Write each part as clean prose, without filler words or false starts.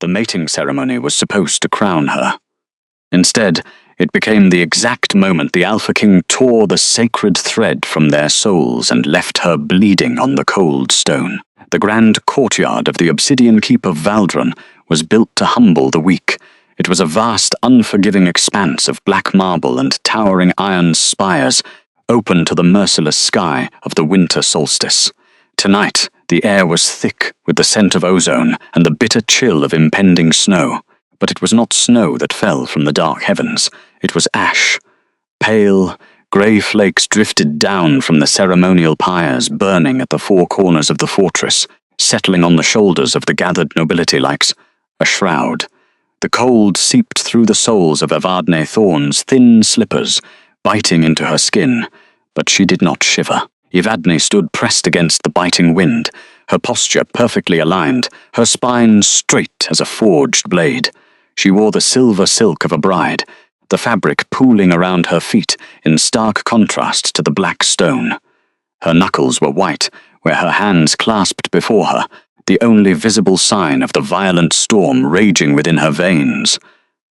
The mating ceremony was supposed to crown her. Instead, it became the exact moment the Alpha King tore the sacred thread from their souls and left her bleeding on the cold stone. The grand courtyard of the Obsidian Keep of Valdron was built to humble the weak. It was a vast, unforgiving expanse of black marble and towering iron spires, open to the merciless sky of the winter solstice. Tonight, the air was thick with the scent of ozone and the bitter chill of impending snow. But it was not snow that fell from the dark heavens. It was ash. Pale, grey flakes drifted down from the ceremonial pyres burning at the four corners of the fortress, settling on the shoulders of the gathered nobility like a shroud. The cold seeped through the soles of Evadne Thorn's thin slippers, biting into her skin, but she did not shiver. Evadne stood pressed against the biting wind, her posture perfectly aligned, her spine straight as a forged blade. She wore the silver silk of a bride, the fabric pooling around her feet in stark contrast to the black stone. Her knuckles were white, where her hands clasped before her, the only visible sign of the violent storm raging within her veins.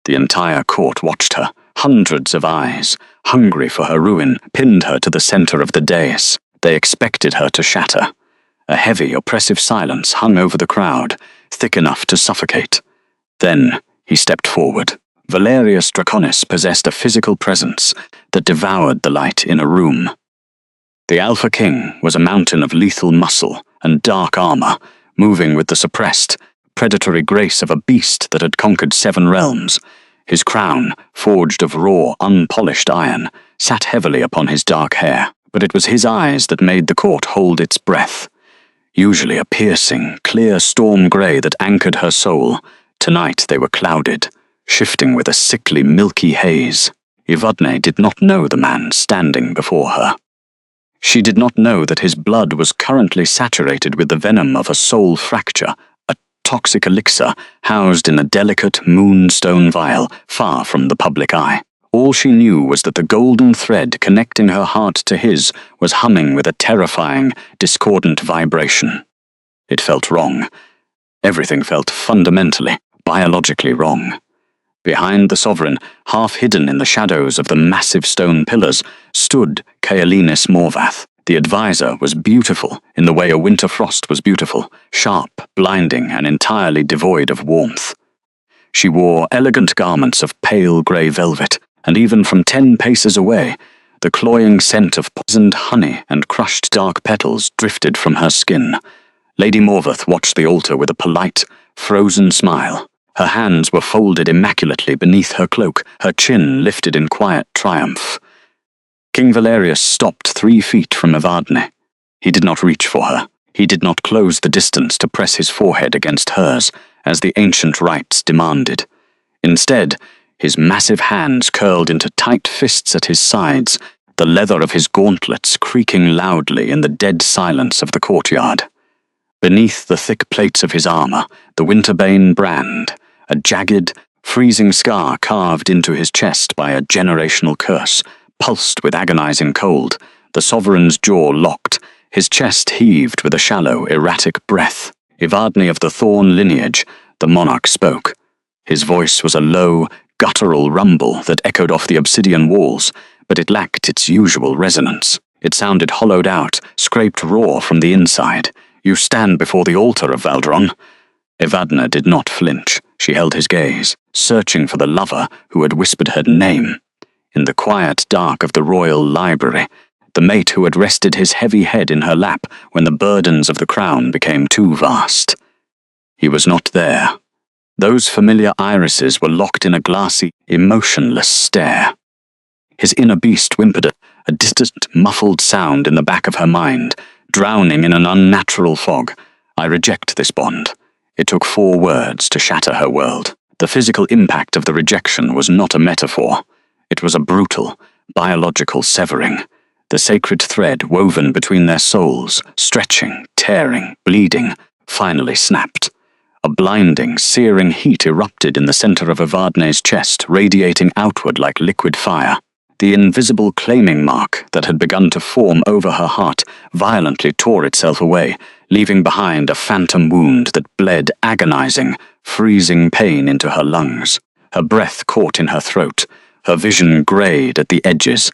The entire court watched her. Hundreds of eyes, hungry for her ruin, pinned her to the center of the dais. They expected her to shatter. A heavy, oppressive silence hung over the crowd, thick enough to suffocate. Then he stepped forward. Valerius Draconis possessed a physical presence that devoured the light in a room. The Alpha King was a mountain of lethal muscle and dark armor, moving with the suppressed, predatory grace of a beast that had conquered 7 realms. His crown, forged of raw, unpolished iron, sat heavily upon his dark hair, but it was his eyes that made the court hold its breath. Usually a piercing, clear storm grey that anchored her soul, tonight they were clouded, shifting with a sickly, milky haze. Evadne did not know the man standing before her. She did not know that his blood was currently saturated with the venom of a soul fracture, a toxic elixir housed in a delicate moonstone vial far from the public eye. All she knew was that the golden thread connecting her heart to his was humming with a terrifying, discordant vibration. It felt wrong. Everything felt fundamentally, biologically wrong. Behind the sovereign, half hidden in the shadows of the massive stone pillars, stood Kaelinis Morvath. The advisor was beautiful in the way a winter frost was beautiful, sharp, blinding, and entirely devoid of warmth. She wore elegant garments of pale grey velvet, and even from 10 paces away, the cloying scent of poisoned honey and crushed dark petals drifted from her skin. Lady Morvath watched the altar with a polite, frozen smile. Her hands were folded immaculately beneath her cloak, her chin lifted in quiet triumph. King Valerius stopped 3 feet from Evadne. He did not reach for her. He did not close the distance to press his forehead against hers, as the ancient rites demanded. Instead, his massive hands curled into tight fists at his sides, the leather of his gauntlets creaking loudly in the dead silence of the courtyard. Beneath the thick plates of his armor, the Winterbane brand, a jagged, freezing scar carved into his chest by a generational curse, pulsed with agonizing cold. The sovereign's jaw locked, his chest heaved with a shallow, erratic breath. Evadne of the Thorn lineage, the monarch spoke. His voice was a low, guttural rumble that echoed off the obsidian walls, but it lacked its usual resonance. It sounded hollowed out, scraped raw from the inside. "You stand before the altar of Valdron." Evadne did not flinch. She held his gaze, searching for the lover who had whispered her name. In the quiet dark of the royal library, the mate who had rested his heavy head in her lap when the burdens of the crown became too vast. He was not there. Those familiar irises were locked in a glassy, emotionless stare. His inner beast whimpered a distant, muffled sound in the back of her mind, drowning in an unnatural fog. "I reject this bond." It took 4 words to shatter her world. The physical impact of the rejection was not a metaphor. It was a brutal, biological severing. The sacred thread woven between their souls, stretching, tearing, bleeding, finally snapped. A blinding, searing heat erupted in the center of Evadne's chest, radiating outward like liquid fire. The invisible claiming mark that had begun to form over her heart violently tore itself away, leaving behind a phantom wound that bled agonizing freezing pain into her lungs. Her breath caught in her throat, her vision greyed at the edges.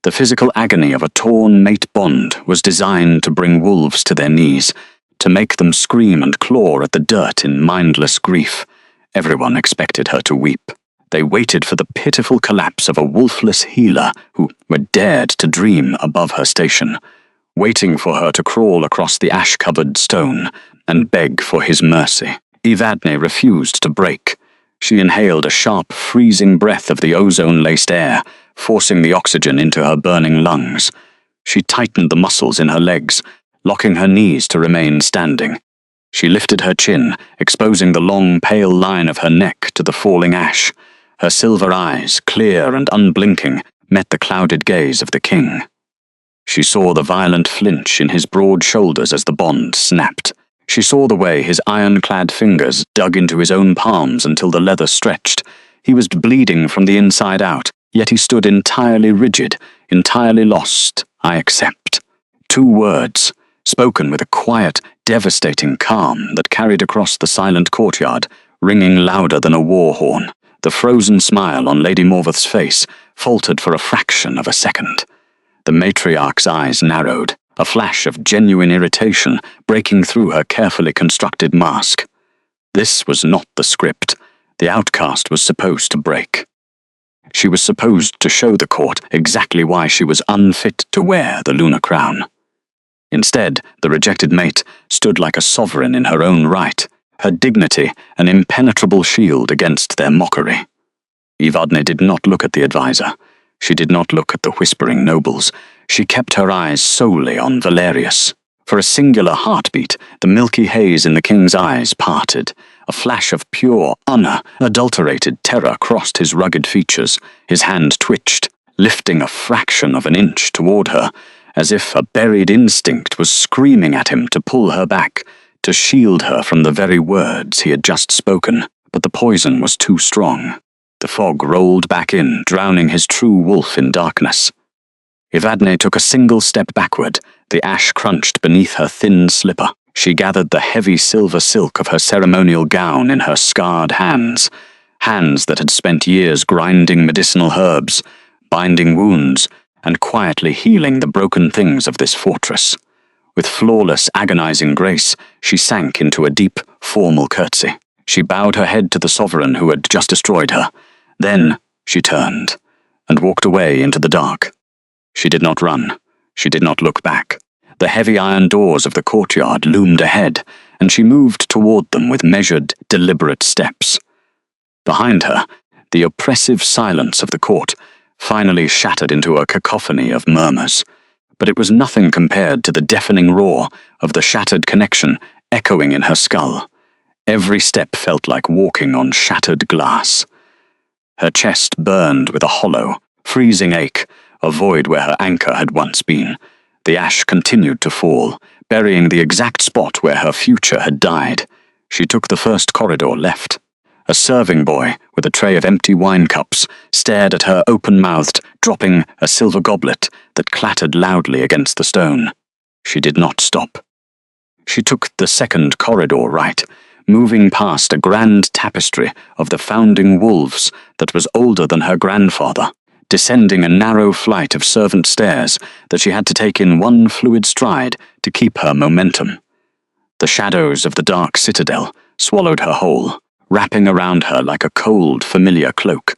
The physical agony of a torn mate bond was designed to bring wolves to their knees, to make them scream and claw at the dirt in mindless grief. Everyone expected her to weep. They waited for the pitiful collapse of a wolfless healer who had dared to dream above her station, waiting for her to crawl across the ash-covered stone and beg for his mercy. Evadne refused to break. She inhaled a sharp, freezing breath of the ozone-laced air, forcing the oxygen into her burning lungs. She tightened the muscles in her legs, locking her knees to remain standing. She lifted her chin, exposing the long, pale line of her neck to the falling ash. Her silver eyes, clear and unblinking, met the clouded gaze of the king. She saw the violent flinch in his broad shoulders as the bond snapped. She saw the way his iron-clad fingers dug into his own palms until the leather stretched. He was bleeding from the inside out, yet he stood entirely rigid, entirely lost. "I accept." 2 words, spoken with a quiet, devastating calm that carried across the silent courtyard, ringing louder than a war horn. The frozen smile on Lady Morveith's face faltered for a fraction of a second. The matriarch's eyes narrowed, a flash of genuine irritation breaking through her carefully constructed mask. This was not the script. The outcast was supposed to break. She was supposed to show the court exactly why she was unfit to wear the lunar crown. Instead, the rejected mate stood like a sovereign in her own right, her dignity an impenetrable shield against their mockery. Evadne did not look at the advisor. She did not look at the whispering nobles. She kept her eyes solely on Valerius. For a singular heartbeat, the milky haze in the king's eyes parted. A flash of pure, unadulterated terror crossed his rugged features. His hand twitched, lifting a fraction of an inch toward her, as if a buried instinct was screaming at him to pull her back, to shield her from the very words he had just spoken. But the poison was too strong. The fog rolled back in, drowning his true wolf in darkness. Evadne took a single step backward. The ash crunched beneath her thin slipper. She gathered the heavy silver silk of her ceremonial gown in her scarred hands, hands that had spent years grinding medicinal herbs, binding wounds, and quietly healing the broken things of this fortress. With flawless, agonizing grace, she sank into a deep, formal curtsy. She bowed her head to the sovereign who had just destroyed her. Then she turned and walked away into the dark. She did not run. She did not look back. The heavy iron doors of the courtyard loomed ahead, and she moved toward them with measured, deliberate steps. Behind her, the oppressive silence of the court finally shattered into a cacophony of murmurs, but it was nothing compared to the deafening roar of the shattered connection echoing in her skull. Every step felt like walking on shattered glass. Her chest burned with a hollow, freezing ache, a void where her anchor had once been. The ash continued to fall, burying the exact spot where her future had died. She took the first corridor left. A serving boy with a tray of empty wine cups stared at her open-mouthed, dropping a silver goblet that clattered loudly against the stone. She did not stop. She took the second corridor right, moving past a grand tapestry of the founding wolves that was older than her grandfather, descending a narrow flight of servant stairs that she had to take in one fluid stride to keep her momentum. The shadows of the dark citadel swallowed her whole, wrapping around her like a cold, familiar cloak.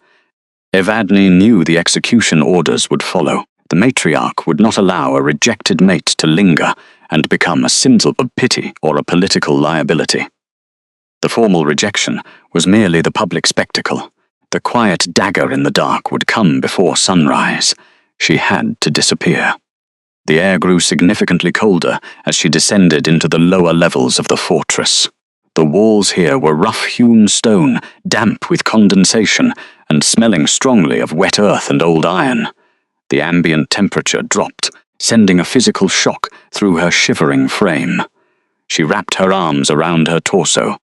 Evadne knew the execution orders would follow. The matriarch would not allow a rejected mate to linger and become a symbol of pity or a political liability. The formal rejection was merely the public spectacle. The quiet dagger in the dark would come before sunrise. She had to disappear. The air grew significantly colder as she descended into the lower levels of the fortress. The walls here were rough-hewn stone, damp with condensation, and smelling strongly of wet earth and old iron. The ambient temperature dropped, sending a physical shock through her shivering frame. She wrapped her arms around her torso,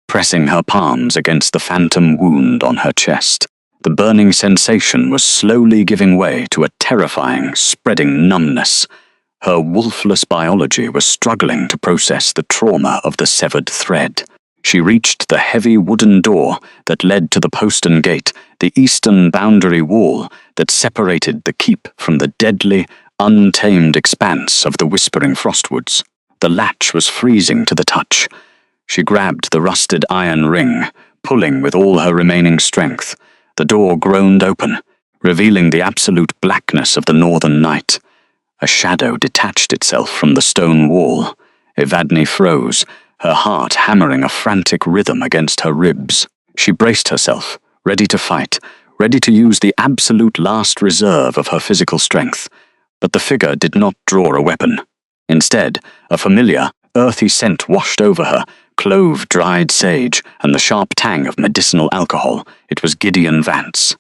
pressing her palms against the phantom wound on her chest. The burning sensation was slowly giving way to a terrifying, spreading numbness. Her wolfless biology was struggling to process the trauma of the severed thread. She reached the heavy wooden door that led to the postern gate, the eastern boundary wall that separated the keep from the deadly, untamed expanse of the whispering frostwoods. The latch was freezing to the touch. She grabbed the rusted iron ring, pulling with all her remaining strength. The door groaned open, revealing the absolute blackness of the northern night. A shadow detached itself from the stone wall. Evadne froze, her heart hammering a frantic rhythm against her ribs. She braced herself, ready to fight, ready to use the absolute last reserve of her physical strength. But the figure did not draw a weapon. Instead, a familiar, earthy scent washed over her, clove dried sage, and the sharp tang of medicinal alcohol. It was Gideon Vance.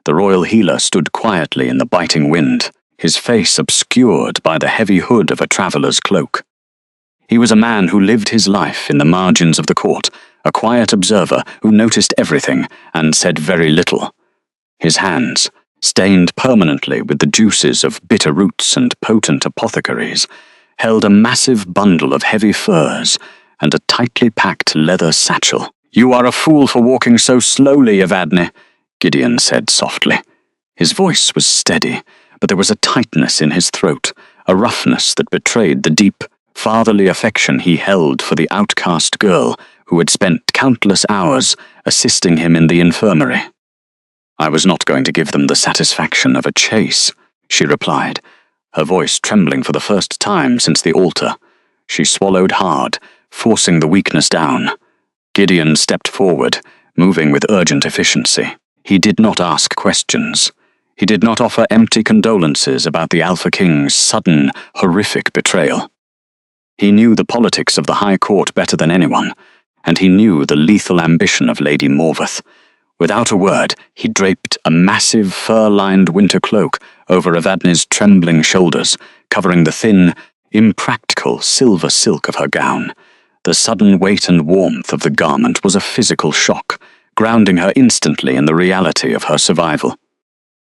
The royal healer stood quietly in the biting wind, his face obscured by the heavy hood of a traveller's cloak. He was a man who lived his life in the margins of the court, a quiet observer who noticed everything and said very little. His hands, stained permanently with the juices of bitter roots and potent apothecaries, held a massive bundle of heavy furs and a tightly packed leather satchel. "You are a fool for walking so slowly, Evadne," Gideon said softly. His voice was steady, but there was a tightness in his throat, a roughness that betrayed the deep, fatherly affection he held for the outcast girl who had spent countless hours assisting him in the infirmary. "I was not going to give them the satisfaction of a chase," she replied, her voice trembling for the first time since the altar. She swallowed hard, forcing the weakness down. Gideon stepped forward, moving with urgent efficiency. He did not ask questions. He did not offer empty condolences about the Alpha King's sudden, horrific betrayal. He knew the politics of the High Court better than anyone, and he knew the lethal ambition of Lady Morveth. Without a word, he draped a massive fur-lined winter cloak over Evadne's trembling shoulders, covering the thin, impractical silver silk of her gown. The sudden weight and warmth of the garment was a physical shock, grounding her instantly in the reality of her survival.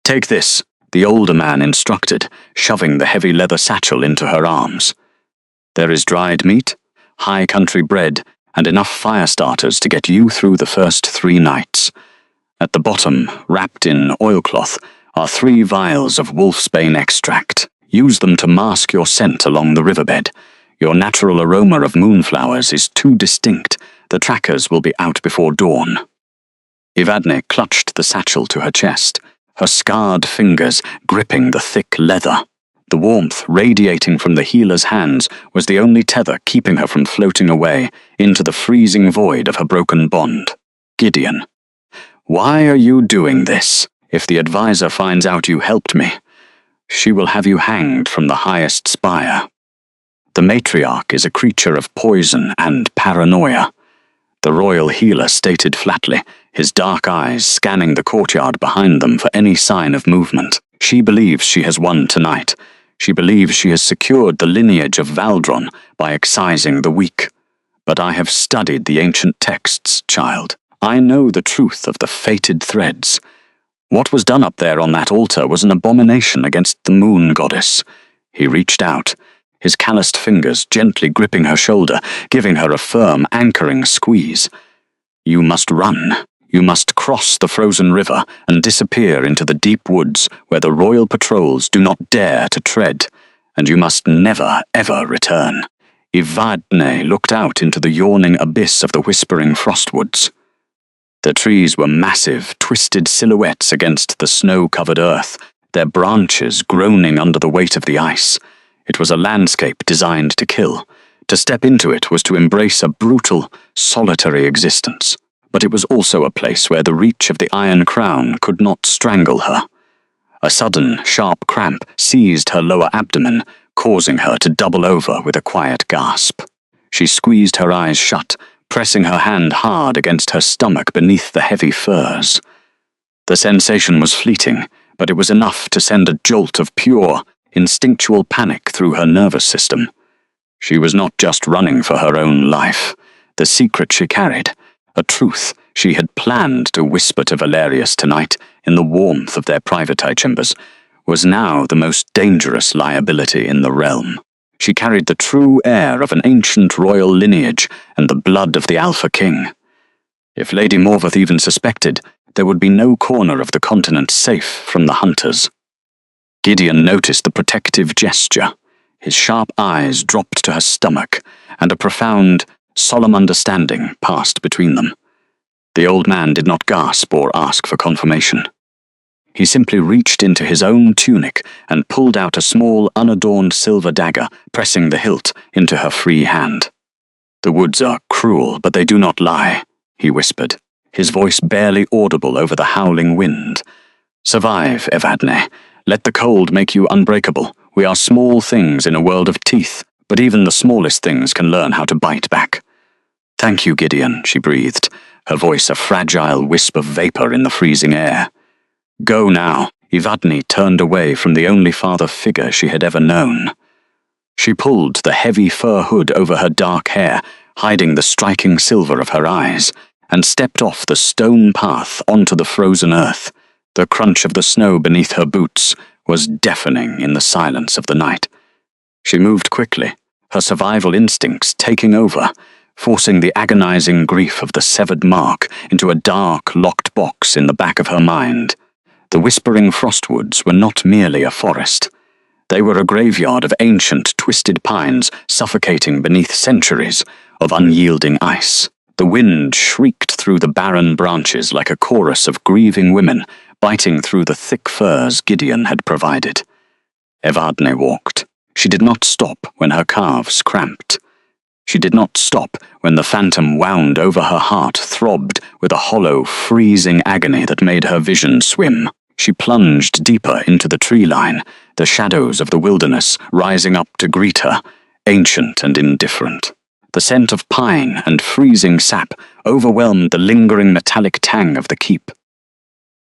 "Take this," the older man instructed, shoving the heavy leather satchel into her arms. "There is dried meat, high country bread, and enough fire starters to get you through the first 3 nights. At the bottom, wrapped in oilcloth, are 3 vials of wolfsbane extract. Use them to mask your scent along the riverbed. Your natural aroma of moonflowers is too distinct. The trackers will be out before dawn." Evadne clutched the satchel to her chest, her scarred fingers gripping the thick leather. The warmth radiating from the healer's hands was the only tether keeping her from floating away into the freezing void of her broken bond. "Gideon, why are you doing this? If the advisor finds out you helped me, she will have you hanged from the highest spire." The matriarch is a creature of poison and paranoia, the royal healer stated flatly, his dark eyes scanning the courtyard behind them for any sign of movement. "She believes she has won tonight. She believes she has secured the lineage of Valdron by excising the weak. But I have studied the ancient texts, child. I know the truth of the fated threads. What was done up there on that altar was an abomination against the moon goddess." He reached out, his calloused fingers gently gripping her shoulder, giving her a firm, anchoring squeeze. "You must run. You must cross the frozen river and disappear into the deep woods where the royal patrols do not dare to tread, and you must never, ever return." Evadne looked out into the yawning abyss of the whispering frostwoods. The trees were massive, twisted silhouettes against the snow-covered earth, their branches groaning under the weight of the ice. It was a landscape designed to kill. To step into it was to embrace a brutal, solitary existence. But it was also a place where the reach of the Iron Crown could not strangle her. A sudden, sharp cramp seized her lower abdomen, causing her to double over with a quiet gasp. She squeezed her eyes shut, pressing her hand hard against her stomach beneath the heavy furs. The sensation was fleeting, but it was enough to send a jolt of pure, instinctual panic through her nervous system. She was not just running for her own life. The secret she carried, a truth she had planned to whisper to Valerius tonight in the warmth of their private chambers, was now the most dangerous liability in the realm. She carried the true air of an ancient royal lineage and the blood of the Alpha King. If Lady Morveth even suspected, there would be no corner of the continent safe from the hunters. Gideon noticed the protective gesture. His sharp eyes dropped to her stomach, and a profound, solemn understanding passed between them. The old man did not gasp or ask for confirmation. He simply reached into his own tunic and pulled out a small, unadorned silver dagger, pressing the hilt into her free hand. "The woods are cruel, but they do not lie," he whispered, his voice barely audible over the howling wind. "Survive, Evadne. Let the cold make you unbreakable. We are small things in a world of teeth, but even the smallest things can learn how to bite back." "Thank you, Gideon," she breathed, her voice a fragile wisp of vapor in the freezing air. "Go now." Evadne turned away from the only father figure she had ever known. She pulled the heavy fur hood over her dark hair, hiding the striking silver of her eyes, and stepped off the stone path onto the frozen earth. The crunch of the snow beneath her boots was deafening in the silence of the night. She moved quickly, her survival instincts taking over, forcing the agonizing grief of the severed mark into a dark, locked box in the back of her mind. The whispering frostwoods were not merely a forest. They were a graveyard of ancient, twisted pines suffocating beneath centuries of unyielding ice. The wind shrieked through the barren branches like a chorus of grieving women, biting through the thick furs Gideon had provided. Evadne walked. She did not stop when her calves cramped. She did not stop when the phantom wound over her heart throbbed with a hollow, freezing agony that made her vision swim. She plunged deeper into the tree line, the shadows of the wilderness rising up to greet her, ancient and indifferent. The scent of pine and freezing sap overwhelmed the lingering metallic tang of the keep.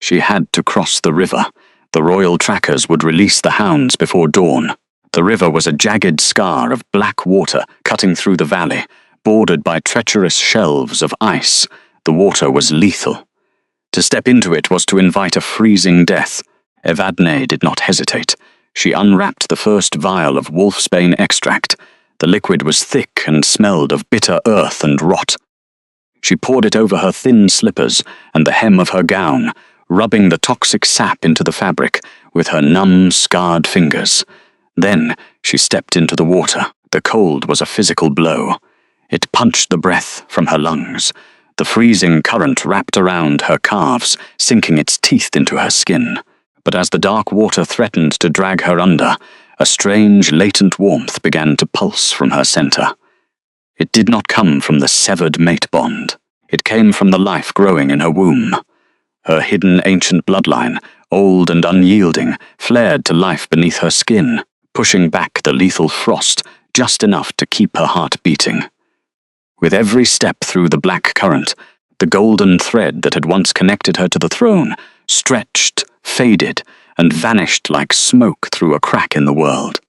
She had to cross the river. The royal trackers would release the hounds before dawn. The river was a jagged scar of black water cutting through the valley, bordered by treacherous shelves of ice. The water was lethal. To step into it was to invite a freezing death. Evadne did not hesitate. She unwrapped the first vial of wolfsbane extract. The liquid was thick and smelled of bitter earth and rot. She poured it over her thin slippers and the hem of her gown, rubbing the toxic sap into the fabric with her numb, scarred fingers. Then she stepped into the water. The cold was a physical blow. It punched the breath from her lungs. The freezing current wrapped around her calves, sinking its teeth into her skin. But as the dark water threatened to drag her under, a strange, latent warmth began to pulse from her center. It did not come from the severed mate bond. It came from the life growing in her womb. Her hidden ancient bloodline, old and unyielding, flared to life beneath her skin, pushing back the lethal frost just enough to keep her heart beating. With every step through the black current, the golden thread that had once connected her to the throne stretched, faded, and vanished like smoke through a crack in the world.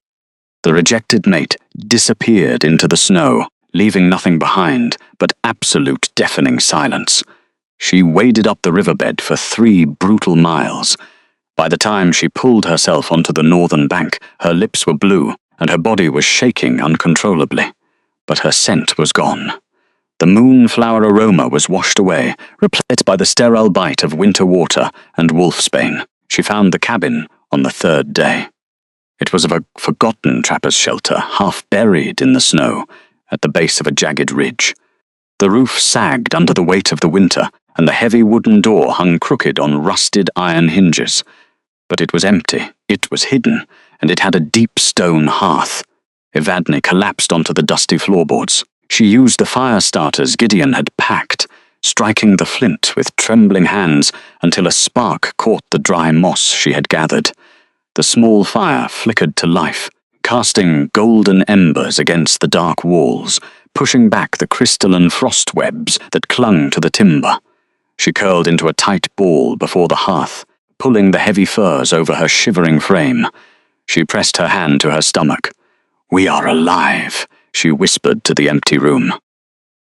The rejected mate disappeared into the snow, leaving nothing behind but absolute deafening silence. She waded up the riverbed for 3 brutal miles. By the time she pulled herself onto the northern bank, her lips were blue, and her body was shaking uncontrollably. But her scent was gone. The moonflower aroma was washed away, replaced by the sterile bite of winter water and wolfsbane. She found the cabin on the 3rd day. It was of a forgotten trapper's shelter, half buried in the snow, at the base of a jagged ridge. The roof sagged under the weight of the winter, and the heavy wooden door hung crooked on rusted iron hinges. But it was empty, it was hidden, and it had a deep stone hearth. Evadne collapsed onto the dusty floorboards. She used the fire starters Gideon had packed, striking the flint with trembling hands until a spark caught the dry moss she had gathered. The small fire flickered to life, casting golden embers against the dark walls, pushing back the crystalline frost webs that clung to the timber. She curled into a tight ball before the hearth, pulling the heavy furs over her shivering frame. She pressed her hand to her stomach. "We are alive," she whispered to the empty room.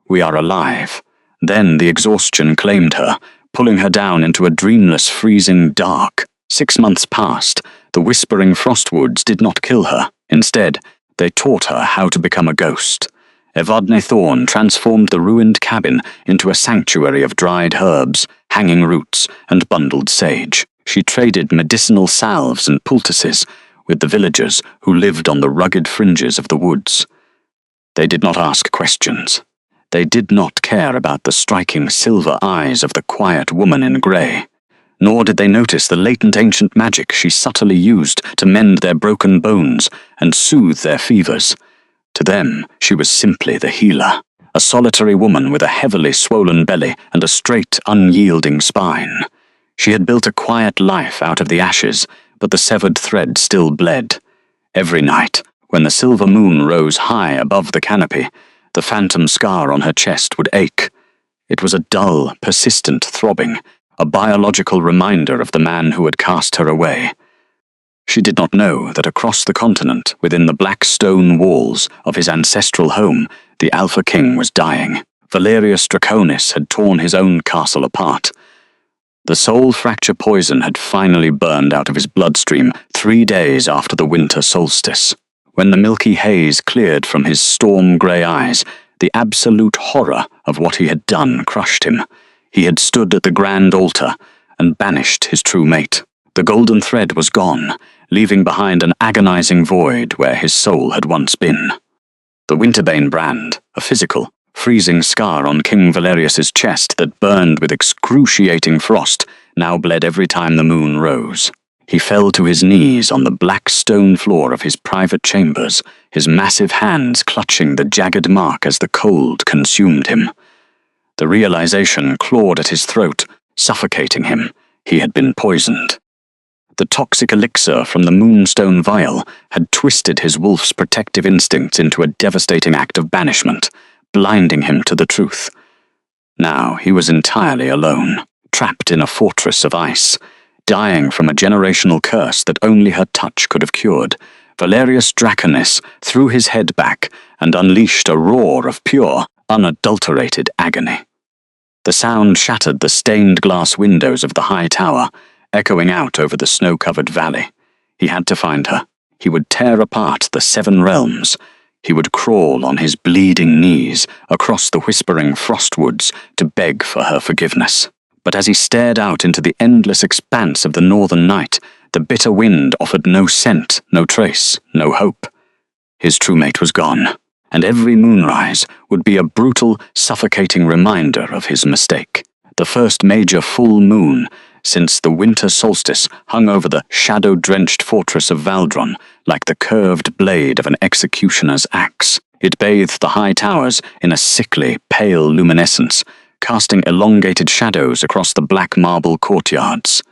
"We are alive." Then the exhaustion claimed her, pulling her down into a dreamless, freezing dark. 6 months passed. The whispering frostwoods did not kill her. Instead, They taught her how to become a ghost. Evadne Thorn transformed the ruined cabin into a sanctuary of dried herbs, hanging roots, and bundled sage. She traded medicinal salves and poultices with the villagers who lived on the rugged fringes of the woods. They did not ask questions. They did not care about the striking silver eyes of the quiet woman in grey, nor did they notice the latent ancient magic she subtly used to mend their broken bones and soothe their fevers. To them, she was simply the healer, a solitary woman with a heavily swollen belly and a straight, unyielding spine. She had built a quiet life out of the ashes, but the severed thread still bled. Every night, when the silver moon rose high above the canopy, the phantom scar on her chest would ache. It was a dull, persistent throbbing, a biological reminder of the man who had cast her away. She did not know that across the continent, within the black stone walls of his ancestral home, the Alpha King was dying. Valerius Draconis had torn his own castle apart. The soul fracture poison had finally burned out of his bloodstream 3 days after the winter solstice. When the milky haze cleared from his storm-grey eyes, the absolute horror of what he had done crushed him. He had stood at the grand altar and banished his true mate. The golden thread was gone, leaving behind an agonizing void where his soul had once been. The Winterbane brand, a physical, freezing scar on King Valerius's chest that burned with excruciating frost, now bled every time the moon rose. He fell to his knees on the black stone floor of his private chambers, his massive hands clutching the jagged mark as the cold consumed him. The realization clawed at his throat, suffocating him. He had been poisoned. The toxic elixir from the moonstone vial had twisted his wolf's protective instincts into a devastating act of banishment, blinding him to the truth. Now he was entirely alone, trapped in a fortress of ice, dying from a generational curse that only her touch could have cured. Valerius Draconis threw his head back and unleashed a roar of pure, unadulterated agony. The sound shattered the stained glass windows of the high tower, echoing out over the snow-covered valley. He had to find her. He would tear apart the 7 realms. He would crawl on his bleeding knees across the whispering frostwoods to beg for her forgiveness. But as he stared out into the endless expanse of the northern night, the bitter wind offered no scent, no trace, no hope. His true mate was gone, and every moonrise would be a brutal, suffocating reminder of his mistake. The first major full moon since the winter solstice hung over the shadow-drenched fortress of Valdron like the curved blade of an executioner's axe. It bathed the high towers in a sickly, pale luminescence, casting elongated shadows across the black marble courtyards.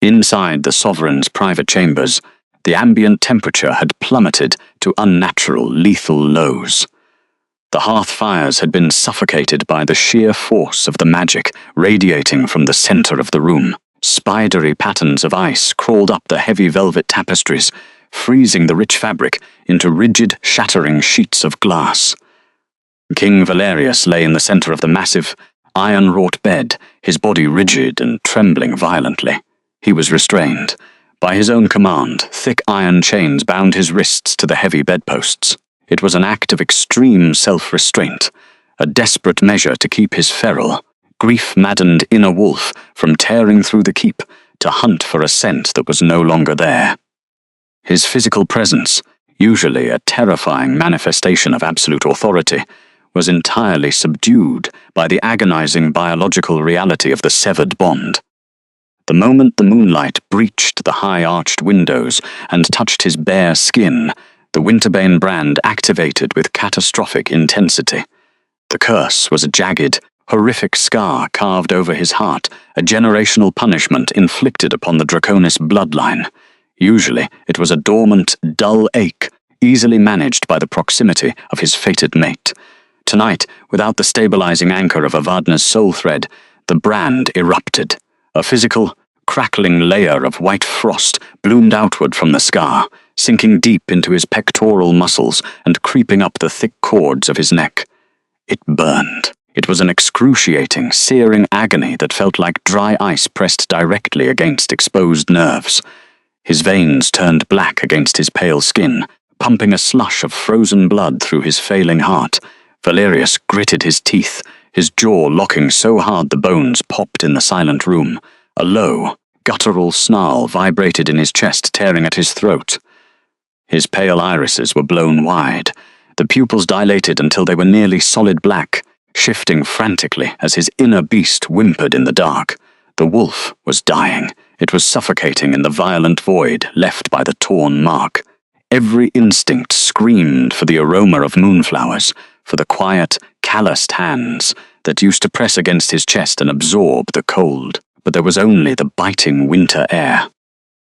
Inside the sovereign's private chambers, the ambient temperature had plummeted to unnatural, lethal lows. The hearth fires had been suffocated by the sheer force of the magic radiating from the center of the room. Spidery patterns of ice crawled up the heavy velvet tapestries, freezing the rich fabric into rigid, shattering sheets of glass. King Valerius lay in the center of the massive, iron-wrought bed, his body rigid and trembling violently. He was restrained. By his own command, thick iron chains bound his wrists to the heavy bedposts. It was an act of extreme self-restraint, a desperate measure to keep his feral, grief-maddened inner wolf from tearing through the keep to hunt for a scent that was no longer there. His physical presence, usually a terrifying manifestation of absolute authority, was entirely subdued by the agonizing biological reality of the severed bond. The moment the moonlight breached the high-arched windows and touched his bare skin, the Winterbane brand activated with catastrophic intensity. The curse was a jagged, horrific scar carved over his heart, a generational punishment inflicted upon the Draconis bloodline. Usually, it was a dormant, dull ache, easily managed by the proximity of his fated mate. Tonight, without the stabilizing anchor of Evadne's soul thread, the brand erupted. A physical, crackling layer of white frost bloomed outward from the scar, sinking deep into his pectoral muscles and creeping up the thick cords of his neck. It burned. It was an excruciating, searing agony that felt like dry ice pressed directly against exposed nerves. His veins turned black against his pale skin, pumping a slush of frozen blood through his failing heart. Valerius gritted his teeth, his jaw locking so hard the bones popped in the silent room. A low, guttural snarl vibrated in his chest, tearing at his throat. His pale irises were blown wide. The pupils dilated until they were nearly solid black, shifting frantically as his inner beast whimpered in the dark. The wolf was dying. It was suffocating in the violent void left by the torn mark. Every instinct screamed for the aroma of moonflowers, for the quiet, calloused hands that used to press against his chest and absorb the cold. But there was only the biting winter air.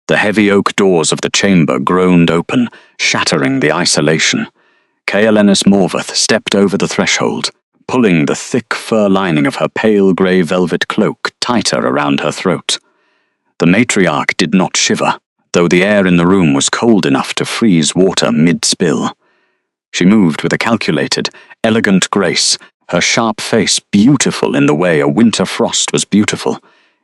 The heavy oak doors of the chamber groaned open, shattering the isolation. Caolenus Morveth stepped over the threshold, pulling the thick fur lining of her pale grey velvet cloak tighter around her throat. The matriarch did not shiver, though the air in the room was cold enough to freeze water mid-spill. She moved with a calculated, elegant grace, her sharp face beautiful in the way a winter frost was beautiful,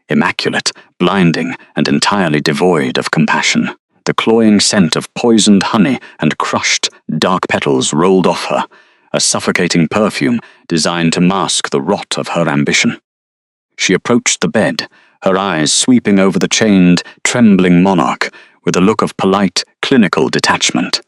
immaculate, blinding, and entirely devoid of compassion. The cloying scent of poisoned honey and crushed, dark petals rolled off her, a suffocating perfume designed to mask the rot of her ambition. She approached the bed, her eyes sweeping over the chained, trembling monarch with a look of polite, clinical detachment.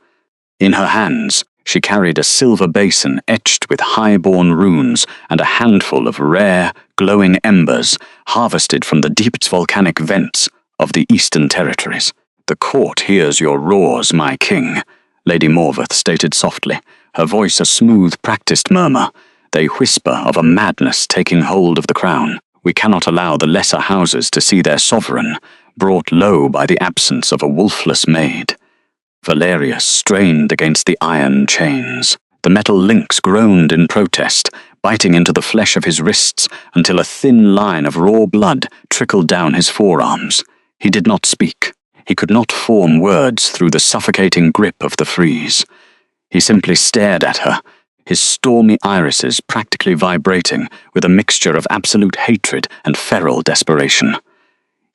In her hands, she carried a silver basin etched with high-born runes and a handful of rare, glowing embers harvested from the deepest volcanic vents of the Eastern Territories. "The court hears your roars, my king," Lady Morveth stated softly, her voice a smooth, practiced murmur. "They whisper of a madness taking hold of the crown. We cannot allow the lesser houses to see their sovereign, brought low by the absence of a wolfless maid." Valerius strained against the iron chains. The metal links groaned in protest, biting into the flesh of his wrists until a thin line of raw blood trickled down his forearms. He did not speak. He could not form words through the suffocating grip of the freeze. He simply stared at her, his stormy irises practically vibrating with a mixture of absolute hatred and feral desperation.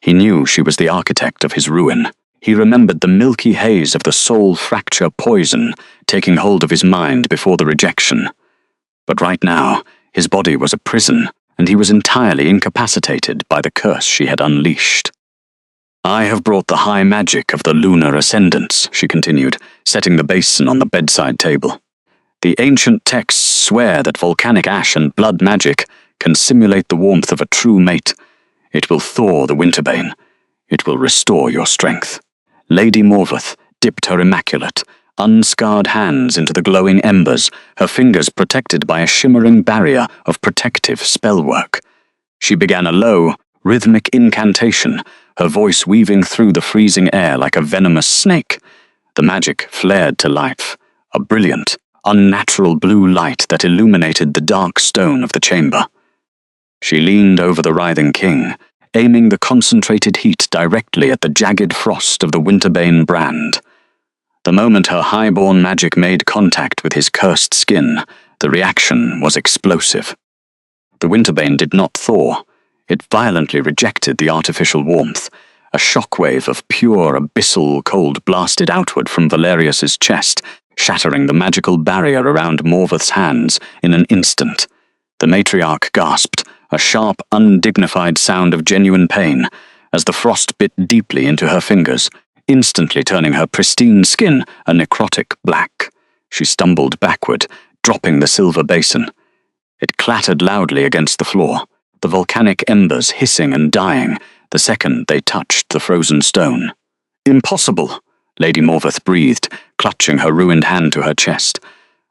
He knew she was the architect of his ruin. He remembered the milky haze of the soul fracture poison taking hold of his mind before the rejection. But right now, his body was a prison, and he was entirely incapacitated by the curse she had unleashed. "I have brought the high magic of the lunar ascendants," she continued, setting the basin on the bedside table. "The ancient texts swear that volcanic ash and blood magic can simulate the warmth of a true mate. It will thaw the winterbane. It will restore your strength." Lady Morveth dipped her immaculate, unscarred hands into the glowing embers, her fingers protected by a shimmering barrier of protective spellwork. She began a low, rhythmic incantation, her voice weaving through the freezing air like a venomous snake. The magic flared to life, a brilliant, unnatural blue light that illuminated the dark stone of the chamber. She leaned over the writhing king, aiming the concentrated heat directly at the jagged frost of the winterbane brand. The moment her high-born magic made contact with his cursed skin, the reaction was explosive. The winterbane did not thaw. It violently rejected the artificial warmth. A shockwave of pure abyssal cold blasted outward from Valerius's chest, shattering the magical barrier around Morveth's hands in an instant. The matriarch gasped, a sharp, undignified sound of genuine pain, as the frost bit deeply into her fingers, instantly turning her pristine skin a necrotic black. She stumbled backward, dropping the silver basin. It clattered loudly against the floor, the volcanic embers hissing and dying the second they touched the frozen stone. "Impossible," Lady Morveth breathed, clutching her ruined hand to her chest.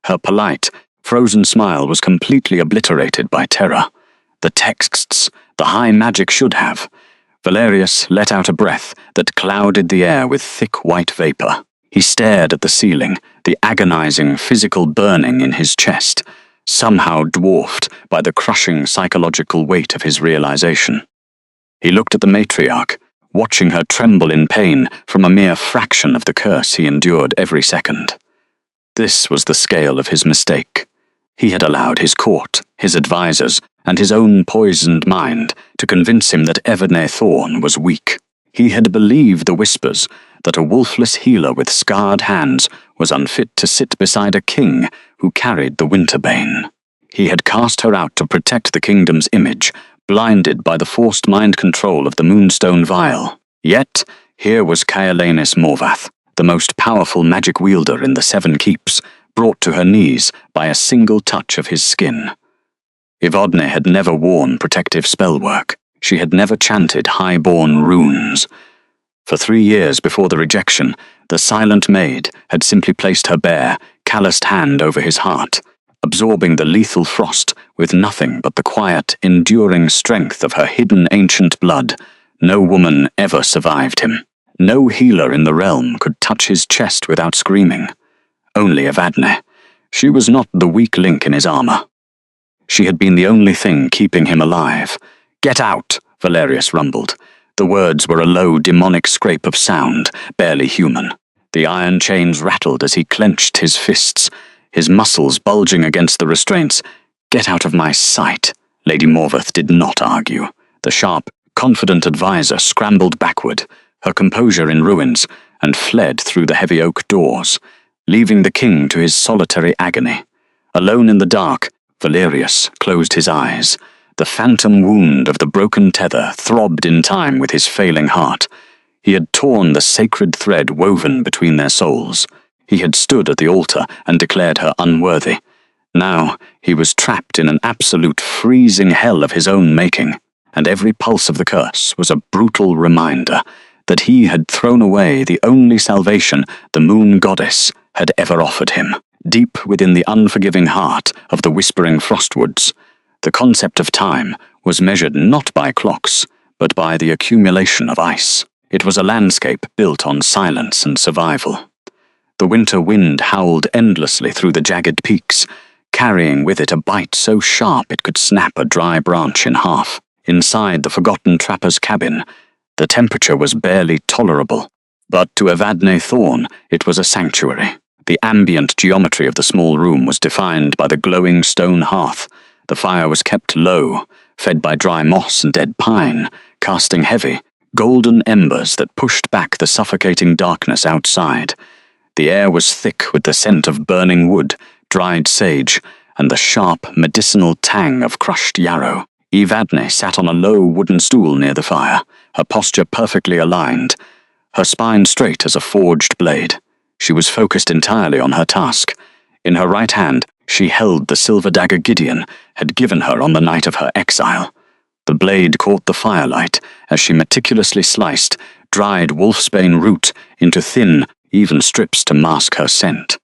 Her polite, frozen smile was completely obliterated by terror. The texts, the high magic should have. Valerius let out a breath that clouded the air with thick white vapor. He stared at the ceiling, the agonizing physical burning in his chest, somehow dwarfed by the crushing psychological weight of his realization. He looked at the matriarch, watching her tremble in pain from a mere fraction of the curse he endured every second. This was the scale of his mistake. He had allowed his court, his advisors, and his own poisoned mind to convince him that Everne Thorn was weak. He had believed the whispers, that a wolfless healer with scarred hands was unfit to sit beside a king who carried the Winterbane. He had cast her out to protect the kingdom's image, blinded by the forced mind control of the Moonstone Vial. Yet, here was Caolannis Morvath, the most powerful magic wielder in the Seven Keeps, brought to her knees by a single touch of his skin. Evadne had never worn protective spellwork. She had never chanted high-born runes. For 3 years before the rejection, the Silent Maid had simply placed her bare, calloused hand over his heart, absorbing the lethal frost with nothing but the quiet, enduring strength of her hidden ancient blood. No woman ever survived him. No healer in the realm could touch his chest without screaming. Only Evadne. She was not the weak link in his armor. She had been the only thing keeping him alive. "Get out," Valerius rumbled. The words were a low, demonic scrape of sound, barely human. The iron chains rattled as he clenched his fists, his muscles bulging against the restraints. "Get out of my sight." Lady Morvath did not argue. The sharp, confident advisor scrambled backward, her composure in ruins, and fled through the heavy oak doors, leaving the king to his solitary agony. Alone in the dark, Valerius closed his eyes. The phantom wound of the broken tether throbbed in time with his failing heart. He had torn the sacred thread woven between their souls. He had stood at the altar and declared her unworthy. Now he was trapped in an absolute freezing hell of his own making, and every pulse of the curse was a brutal reminder that he had thrown away the only salvation the moon goddess had ever offered him. Deep within the unforgiving heart of the whispering Frostwoods, the concept of time was measured not by clocks, but by the accumulation of ice. It was a landscape built on silence and survival. The winter wind howled endlessly through the jagged peaks, carrying with it a bite so sharp it could snap a dry branch in half. Inside the forgotten trapper's cabin, the temperature was barely tolerable, but to Evadne Thorn it was a sanctuary. The ambient geometry of the small room was defined by the glowing stone hearth. The fire was kept low, fed by dry moss and dead pine, casting heavy, golden embers that pushed back the suffocating darkness outside. The air was thick with the scent of burning wood, dried sage, and the sharp, medicinal tang of crushed yarrow. Evadne sat on a low wooden stool near the fire, her posture perfectly aligned, her spine straight as a forged blade. She was focused entirely on her task. In her right hand, she held the silver dagger Gideon had given her on the night of her exile. The blade caught the firelight as she meticulously sliced dried wolfsbane root into thin, even strips to mask her scent.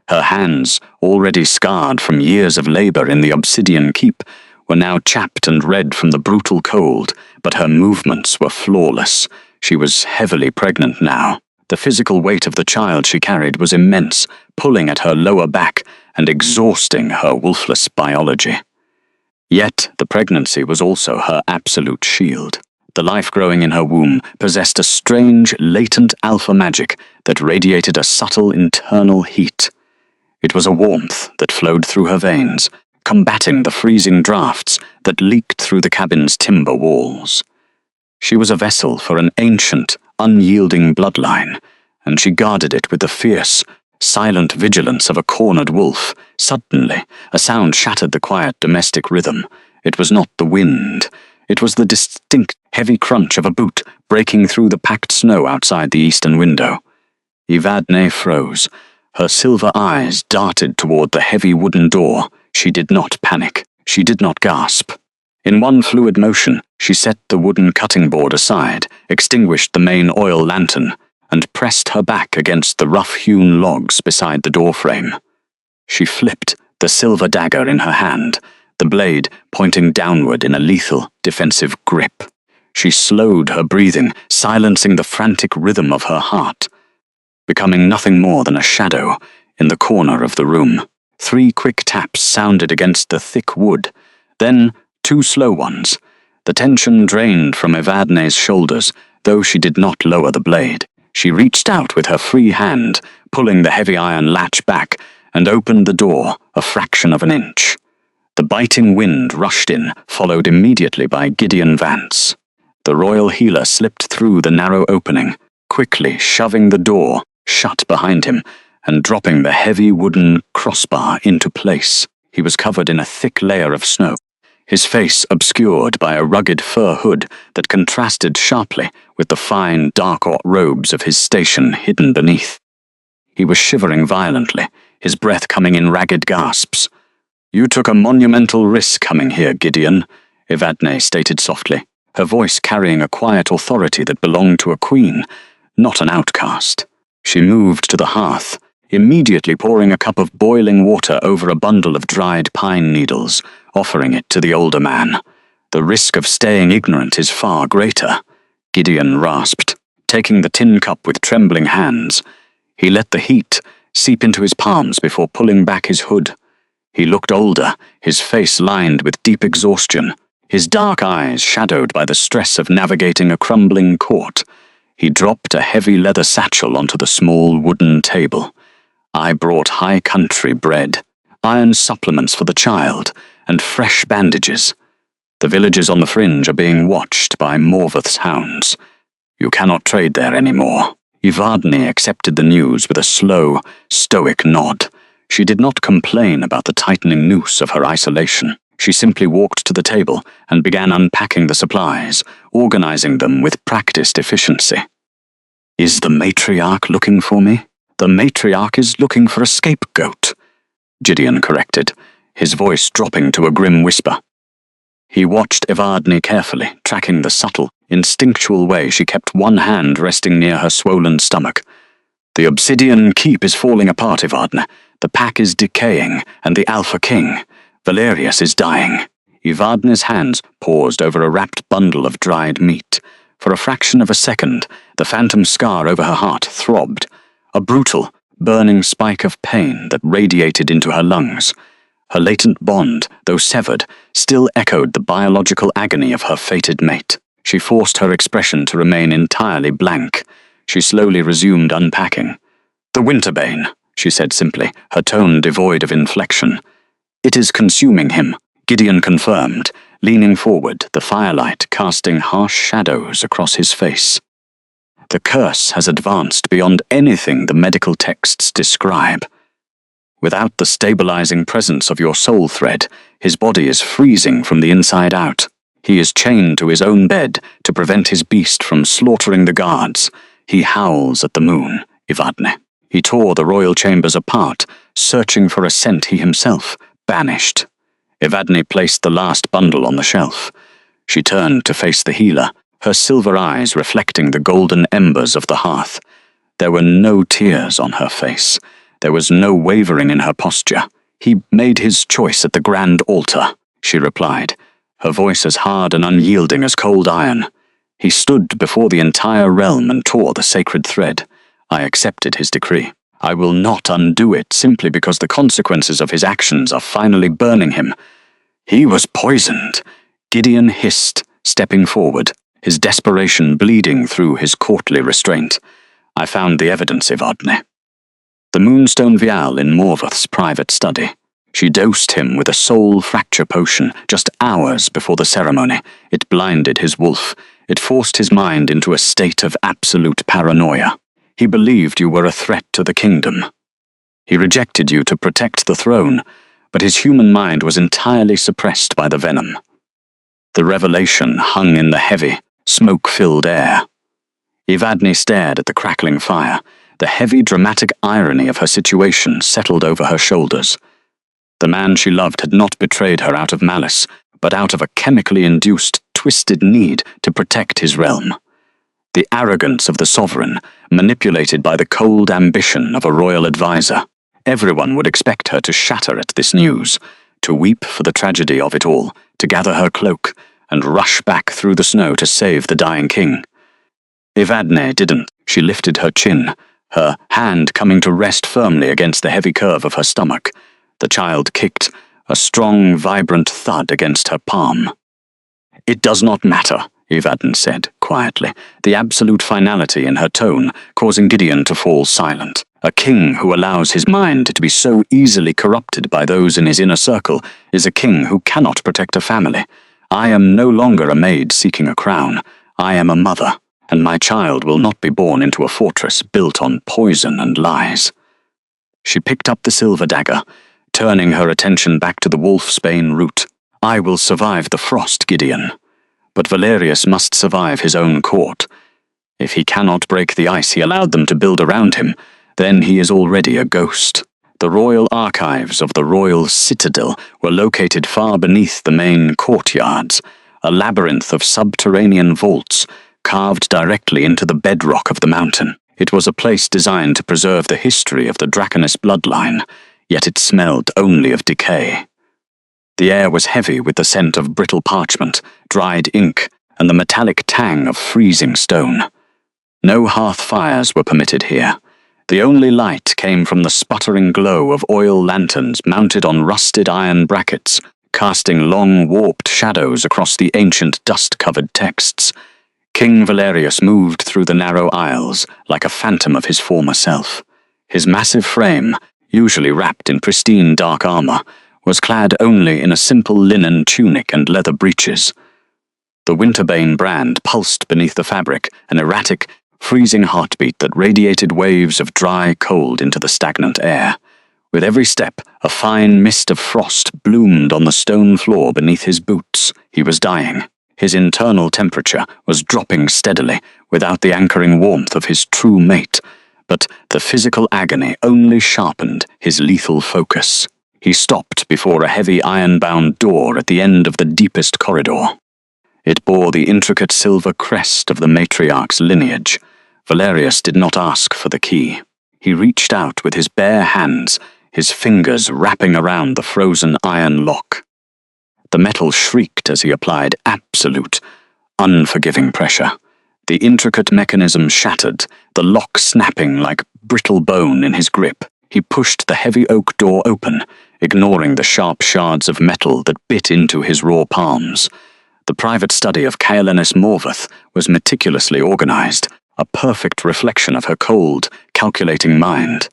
Her hands, already scarred from years of labor in the Obsidian Keep, were now chapped and red from the brutal cold, but her movements were flawless. She was heavily pregnant now. The physical weight of the child she carried was immense, pulling at her lower back and exhausting her wolfless biology. Yet the pregnancy was also her absolute shield. The life growing in her womb possessed a strange, latent alpha magic that radiated a subtle internal heat. It was a warmth that flowed through her veins, combating the freezing drafts that leaked through the cabin's timber walls. She was a vessel for an ancient, unyielding bloodline, and she guarded it with the fierce, silent vigilance of a cornered wolf. Suddenly, a sound shattered the quiet domestic rhythm. It was not the wind. It was the distinct, heavy crunch of a boot breaking through the packed snow outside the eastern window. Evadne froze. Her silver eyes darted toward the heavy wooden door. She did not panic. She did not gasp. In one fluid motion, she set the wooden cutting board aside, extinguished the main oil lantern, and pressed her back against the rough-hewn logs beside the doorframe. She flipped, the silver dagger in her hand, the blade pointing downward in a lethal, defensive grip. She slowed her breathing, silencing the frantic rhythm of her heart, becoming nothing more than a shadow in the corner of the room. 3 quick taps sounded against the thick wood, then 2 slow ones. The tension drained from Evadne's shoulders, though she did not lower the blade. She reached out with her free hand, pulling the heavy iron latch back, and opened the door a fraction of an inch. The biting wind rushed in, followed immediately by Gideon Vance. The royal healer slipped through the narrow opening, quickly shoving the door shut behind him and dropping the heavy wooden crossbar into place. He was covered in a thick layer of snow, his face obscured by a rugged fur hood that contrasted sharply with the fine, dark robes of his station hidden beneath. He was shivering violently, his breath coming in ragged gasps. "You took a monumental risk coming here, Gideon," Evadne stated softly, her voice carrying a quiet authority that belonged to a queen, not an outcast. She moved to the hearth, immediately pouring a cup of boiling water over a bundle of dried pine needles, offering it to the older man. "The risk of staying ignorant is far greater," Gideon rasped, taking the tin cup with trembling hands. He let the heat seep into his palms before pulling back his hood. He looked older, his face lined with deep exhaustion, his dark eyes shadowed by the stress of navigating a crumbling court. He dropped a heavy leather satchel onto the small wooden table. "I brought high country bread, iron supplements for the child, and fresh bandages. The villages on the fringe are being watched by Morvath's hounds. You cannot trade there anymore." Evadne accepted the news with a slow, stoic nod. She did not complain about the tightening noose of her isolation. She simply walked to the table and began unpacking the supplies, organizing them with practiced efficiency. "Is the matriarch looking for me?" "The matriarch is looking for a scapegoat," Gideon corrected, his voice dropping to a grim whisper. He watched Evadne carefully, tracking the subtle, instinctual way she kept one hand resting near her swollen stomach. "The Obsidian Keep is falling apart, Evadne. The pack is decaying, and the Alpha King, Valerius, is dying." Evadne's hands paused over a wrapped bundle of dried meat. For a fraction of a second, the phantom scar over her heart throbbed, a brutal, burning spike of pain that radiated into her lungs. Her latent bond, though severed, still echoed the biological agony of her fated mate. She forced her expression to remain entirely blank. She slowly resumed unpacking. "The Winterbane," she said simply, her tone devoid of inflection. "It is consuming him," Gideon confirmed, leaning forward, the firelight casting harsh shadows across his face. "The curse has advanced beyond anything the medical texts describe. Without the stabilizing presence of your soul thread, his body is freezing from the inside out. He is chained to his own bed to prevent his beast from slaughtering the guards. He howls at the moon, Evadne. He tore the royal chambers apart, searching for a scent he himself banished." Evadne placed the last bundle on the shelf. She turned to face the healer, her silver eyes reflecting the golden embers of the hearth. There were no tears on her face. There was no wavering in her posture. "He made his choice at the grand altar," she replied, her voice as hard and unyielding as cold iron. "He stood before the entire realm and tore the sacred thread. I accepted his decree. I will not undo it simply because the consequences of his actions are finally burning him." "He was poisoned," Gideon hissed, stepping forward, his desperation bleeding through his courtly restraint. "I found the evidence, Evadne." The Moonstone Vial in Morvath's private study. She dosed him with a soul fracture potion just hours before the ceremony. It blinded his wolf. It forced his mind into a state of absolute paranoia. He believed you were a threat to the kingdom. He rejected you to protect the throne, but his human mind was entirely suppressed by the venom. The revelation hung in the heavy, smoke-filled air. Evadne stared at the crackling fire. The heavy, dramatic irony of her situation settled over her shoulders. The man she loved had not betrayed her out of malice, but out of a chemically induced, twisted need to protect his realm. The arrogance of the sovereign, manipulated by the cold ambition of a royal advisor. Everyone would expect her to shatter at this news, to weep for the tragedy of it all, to gather her cloak, and rush back through the snow to save the dying king. Evadne didn't. She lifted her chin, her hand coming to rest firmly against the heavy curve of her stomach. The child kicked, a strong, vibrant thud against her palm. "It does not matter," Evadne said, quietly, the absolute finality in her tone causing Gideon to fall silent. A king who allows his mind to be so easily corrupted by those in his inner circle is a king who cannot protect a family. I am no longer a maid seeking a crown. I am a mother, and my child will not be born into a fortress built on poison and lies." She picked up the silver dagger, turning her attention back to the wolfsbane root. "I will survive the frost, Gideon. But Valerius must survive his own court. If he cannot break the ice he allowed them to build around him, then he is already a ghost." The royal archives of the royal citadel were located far beneath the main courtyards, a labyrinth of subterranean vaults carved directly into the bedrock of the mountain. It was a place designed to preserve the history of the Draconis bloodline, yet it smelled only of decay. The air was heavy with the scent of brittle parchment, dried ink, and the metallic tang of freezing stone. No hearth fires were permitted here. The only light came from the sputtering glow of oil lanterns mounted on rusted iron brackets, casting long, warped shadows across the ancient dust-covered texts. King Valerius moved through the narrow aisles like a phantom of his former self. His massive frame, usually wrapped in pristine dark armor, was clad only in a simple linen tunic and leather breeches. The Winterbane brand pulsed beneath the fabric, an erratic, freezing heartbeat that radiated waves of dry cold into the stagnant air. With every step, a fine mist of frost bloomed on the stone floor beneath his boots. He was dying. His internal temperature was dropping steadily, without the anchoring warmth of his true mate, but the physical agony only sharpened his lethal focus. He stopped before a heavy iron-bound door at the end of the deepest corridor. It bore the intricate silver crest of the matriarch's lineage. Valerius did not ask for the key. He reached out with his bare hands, his fingers wrapping around the frozen iron lock. The metal shrieked as he applied absolute, unforgiving pressure. The intricate mechanism shattered, the lock snapping like brittle bone in his grip. He pushed the heavy oak door open, ignoring the sharp shards of metal that bit into his raw palms. The private study of Caelenus Morveth was meticulously organized, a perfect reflection of her cold, calculating mind.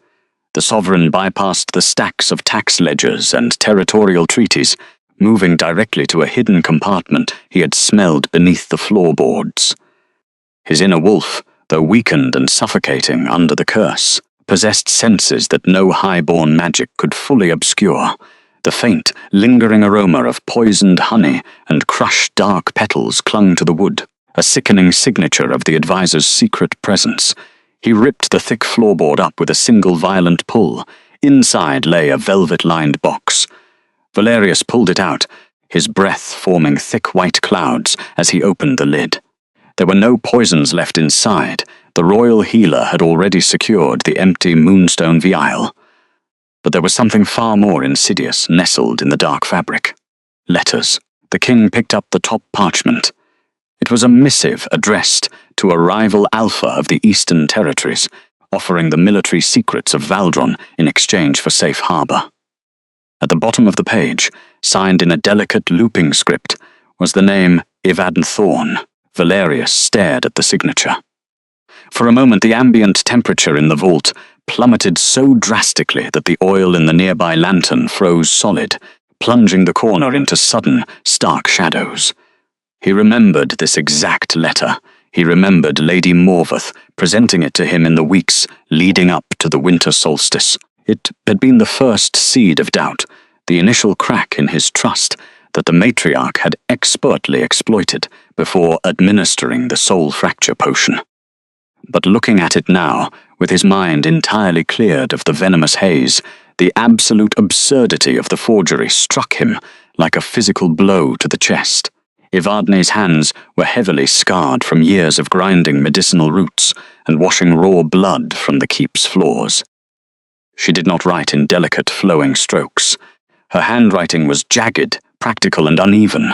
The sovereign bypassed the stacks of tax ledgers and territorial treaties, moving directly to a hidden compartment he had smelled beneath the floorboards. His inner wolf, though weakened and suffocating under the curse, possessed senses that no high-born magic could fully obscure. The faint, lingering aroma of poisoned honey and crushed dark petals clung to the wood, a sickening signature of the advisor's secret presence. He ripped the thick floorboard up with a single violent pull. Inside lay a velvet-lined box. Valerius pulled it out, his breath forming thick white clouds as he opened the lid. There were no poisons left inside. The royal healer had already secured the empty moonstone vial. But there was something far more insidious nestled in the dark fabric. Letters. The king picked up the top parchment. It was a missive addressed to a rival alpha of the Eastern Territories, offering the military secrets of Valdron in exchange for safe harbor. At the bottom of the page, signed in a delicate looping script, was the name Ivadne Thorn. Valerius stared at the signature. For a moment the ambient temperature in the vault plummeted so drastically that the oil in the nearby lantern froze solid, plunging the corner into sudden, stark shadows. He remembered this exact letter. He remembered Lady Morveth presenting it to him in the weeks leading up to the winter solstice. It had been the first seed of doubt, the initial crack in his trust that the matriarch had expertly exploited before administering the soul fracture potion. But looking at it now, with his mind entirely cleared of the venomous haze, the absolute absurdity of the forgery struck him like a physical blow to the chest. Ivadne's hands were heavily scarred from years of grinding medicinal roots and washing raw blood from the keep's floors. She did not write in delicate, flowing strokes. Her handwriting was jagged, practical and uneven,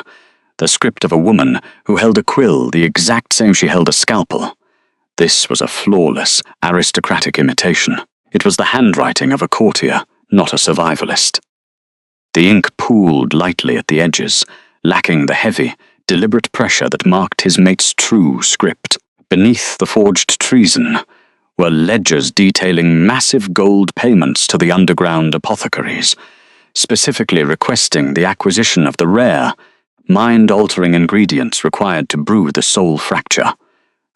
the script of a woman who held a quill the exact same she held a scalpel. This was a flawless, aristocratic imitation. It was the handwriting of a courtier, not a survivalist. The ink pooled lightly at the edges, lacking the heavy, deliberate pressure that marked his mate's true script. Beneath the forged treason were ledgers detailing massive gold payments to the underground apothecaries, specifically requesting the acquisition of the rare, mind-altering ingredients required to brew the soul fracture.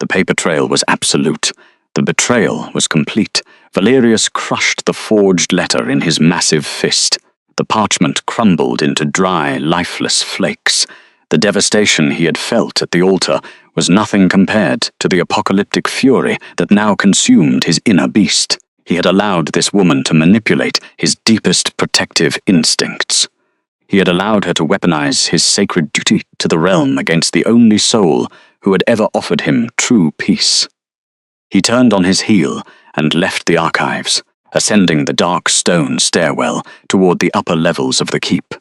The paper trail was absolute. The betrayal was complete. Valerius crushed the forged letter in his massive fist. The parchment crumbled into dry, lifeless flakes. The devastation he had felt at the altar was nothing compared to the apocalyptic fury that now consumed his inner beast. He had allowed this woman to manipulate his deepest protective instincts. He had allowed her to weaponize his sacred duty to the realm against the only soul who had ever offered him true peace. He turned on his heel and left the archives, ascending the dark stone stairwell toward the upper levels of the keep.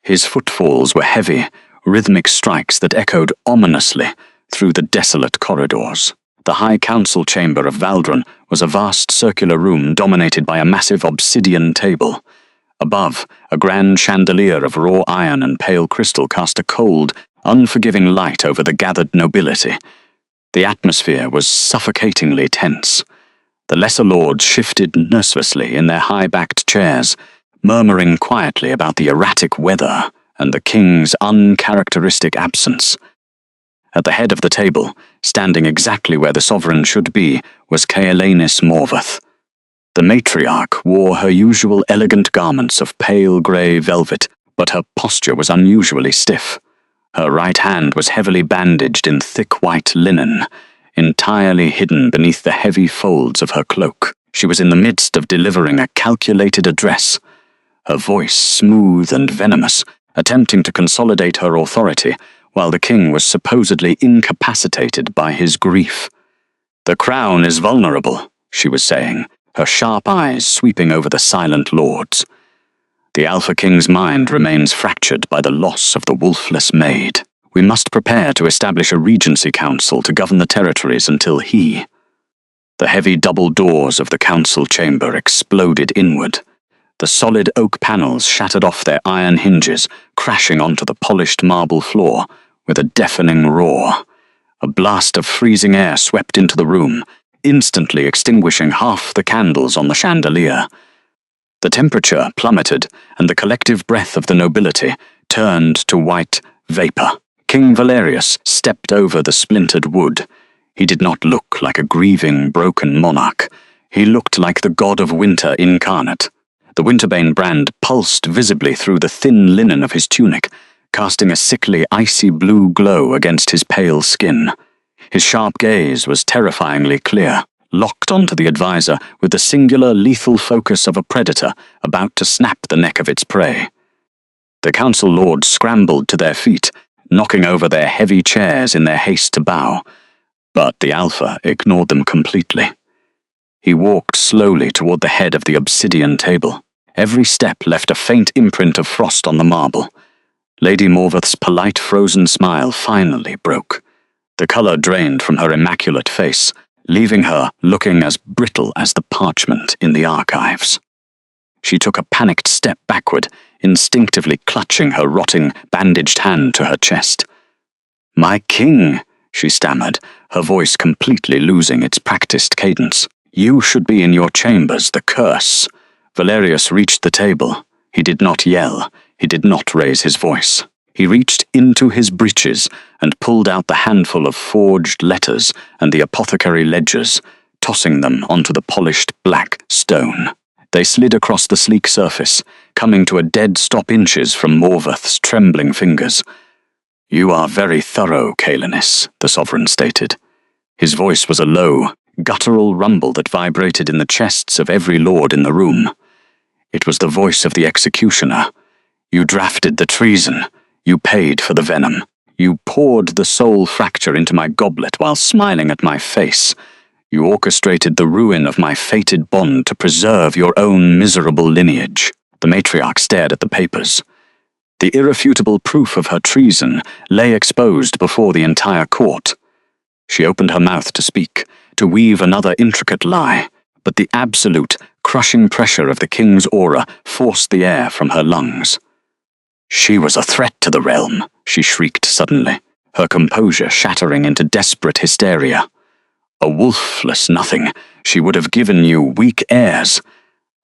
His footfalls were heavy, rhythmic strikes that echoed ominously through the desolate corridors. The High Council chamber of Valdron was a vast circular room dominated by a massive obsidian table. Above, a grand chandelier of raw iron and pale crystal cast a cold, unforgiving light over the gathered nobility. The atmosphere was suffocatingly tense. The lesser lords shifted nervously in their high-backed chairs, murmuring quietly about the erratic weather and the king's uncharacteristic absence. At the head of the table, standing exactly where the sovereign should be, was Caelanis Morvath. The matriarch wore her usual elegant garments of pale grey velvet, but her posture was unusually stiff. Her right hand was heavily bandaged in thick white linen, entirely hidden beneath the heavy folds of her cloak. She was in the midst of delivering a calculated address, her voice smooth and venomous, attempting to consolidate her authority, while the king was supposedly incapacitated by his grief. "The crown is vulnerable," she was saying, her sharp eyes sweeping over the silent lords. "The Alpha King's mind remains fractured by the loss of the wolfless maid. We must prepare to establish a regency council to govern the territories until he..." The heavy double doors of the council chamber exploded inward. The solid oak panels shattered off their iron hinges, crashing onto the polished marble floor with a deafening roar. A blast of freezing air swept into the room, instantly extinguishing half the candles on the chandelier. The temperature plummeted, and the collective breath of the nobility turned to white vapor. King Valerius stepped over the splintered wood. He did not look like a grieving, broken monarch. He looked like the god of winter incarnate. The Winterbane brand pulsed visibly through the thin linen of his tunic, casting a sickly, icy blue glow against his pale skin. His sharp gaze was terrifyingly clear, locked onto the advisor with the singular, lethal focus of a predator about to snap the neck of its prey. The council lords scrambled to their feet, knocking over their heavy chairs in their haste to bow, but the Alpha ignored them completely. He walked slowly toward the head of the obsidian table. Every step left a faint imprint of frost on the marble. Lady Morvath's polite frozen smile finally broke. The color drained from her immaculate face, leaving her looking as brittle as the parchment in the archives. She took a panicked step backward, instinctively clutching her rotting, bandaged hand to her chest. "My king," she stammered, her voice completely losing its practiced cadence. "You should be in your chambers, the curse." Valerius reached the table. He did not yell. He did not raise his voice. He reached into his breeches and pulled out the handful of forged letters and the apothecary ledgers, tossing them onto the polished black stone. They slid across the sleek surface, coming to a dead stop inches from Morvath's trembling fingers. "You are very thorough, Caelanis," the sovereign stated. His voice was a low, guttural rumble that vibrated in the chests of every lord in the room. It was the voice of the executioner. "You drafted the treason. You paid for the venom. You poured the soul fracture into my goblet while smiling at my face. You orchestrated the ruin of my fated bond to preserve your own miserable lineage." The matriarch stared at the papers. The irrefutable proof of her treason lay exposed before the entire court. She opened her mouth to speak, to weave another intricate lie, but the absolute, crushing pressure of the king's aura forced the air from her lungs. "She was a threat to the realm," she shrieked suddenly, her composure shattering into desperate hysteria. "A wolfless nothing. She would have given you weak heirs.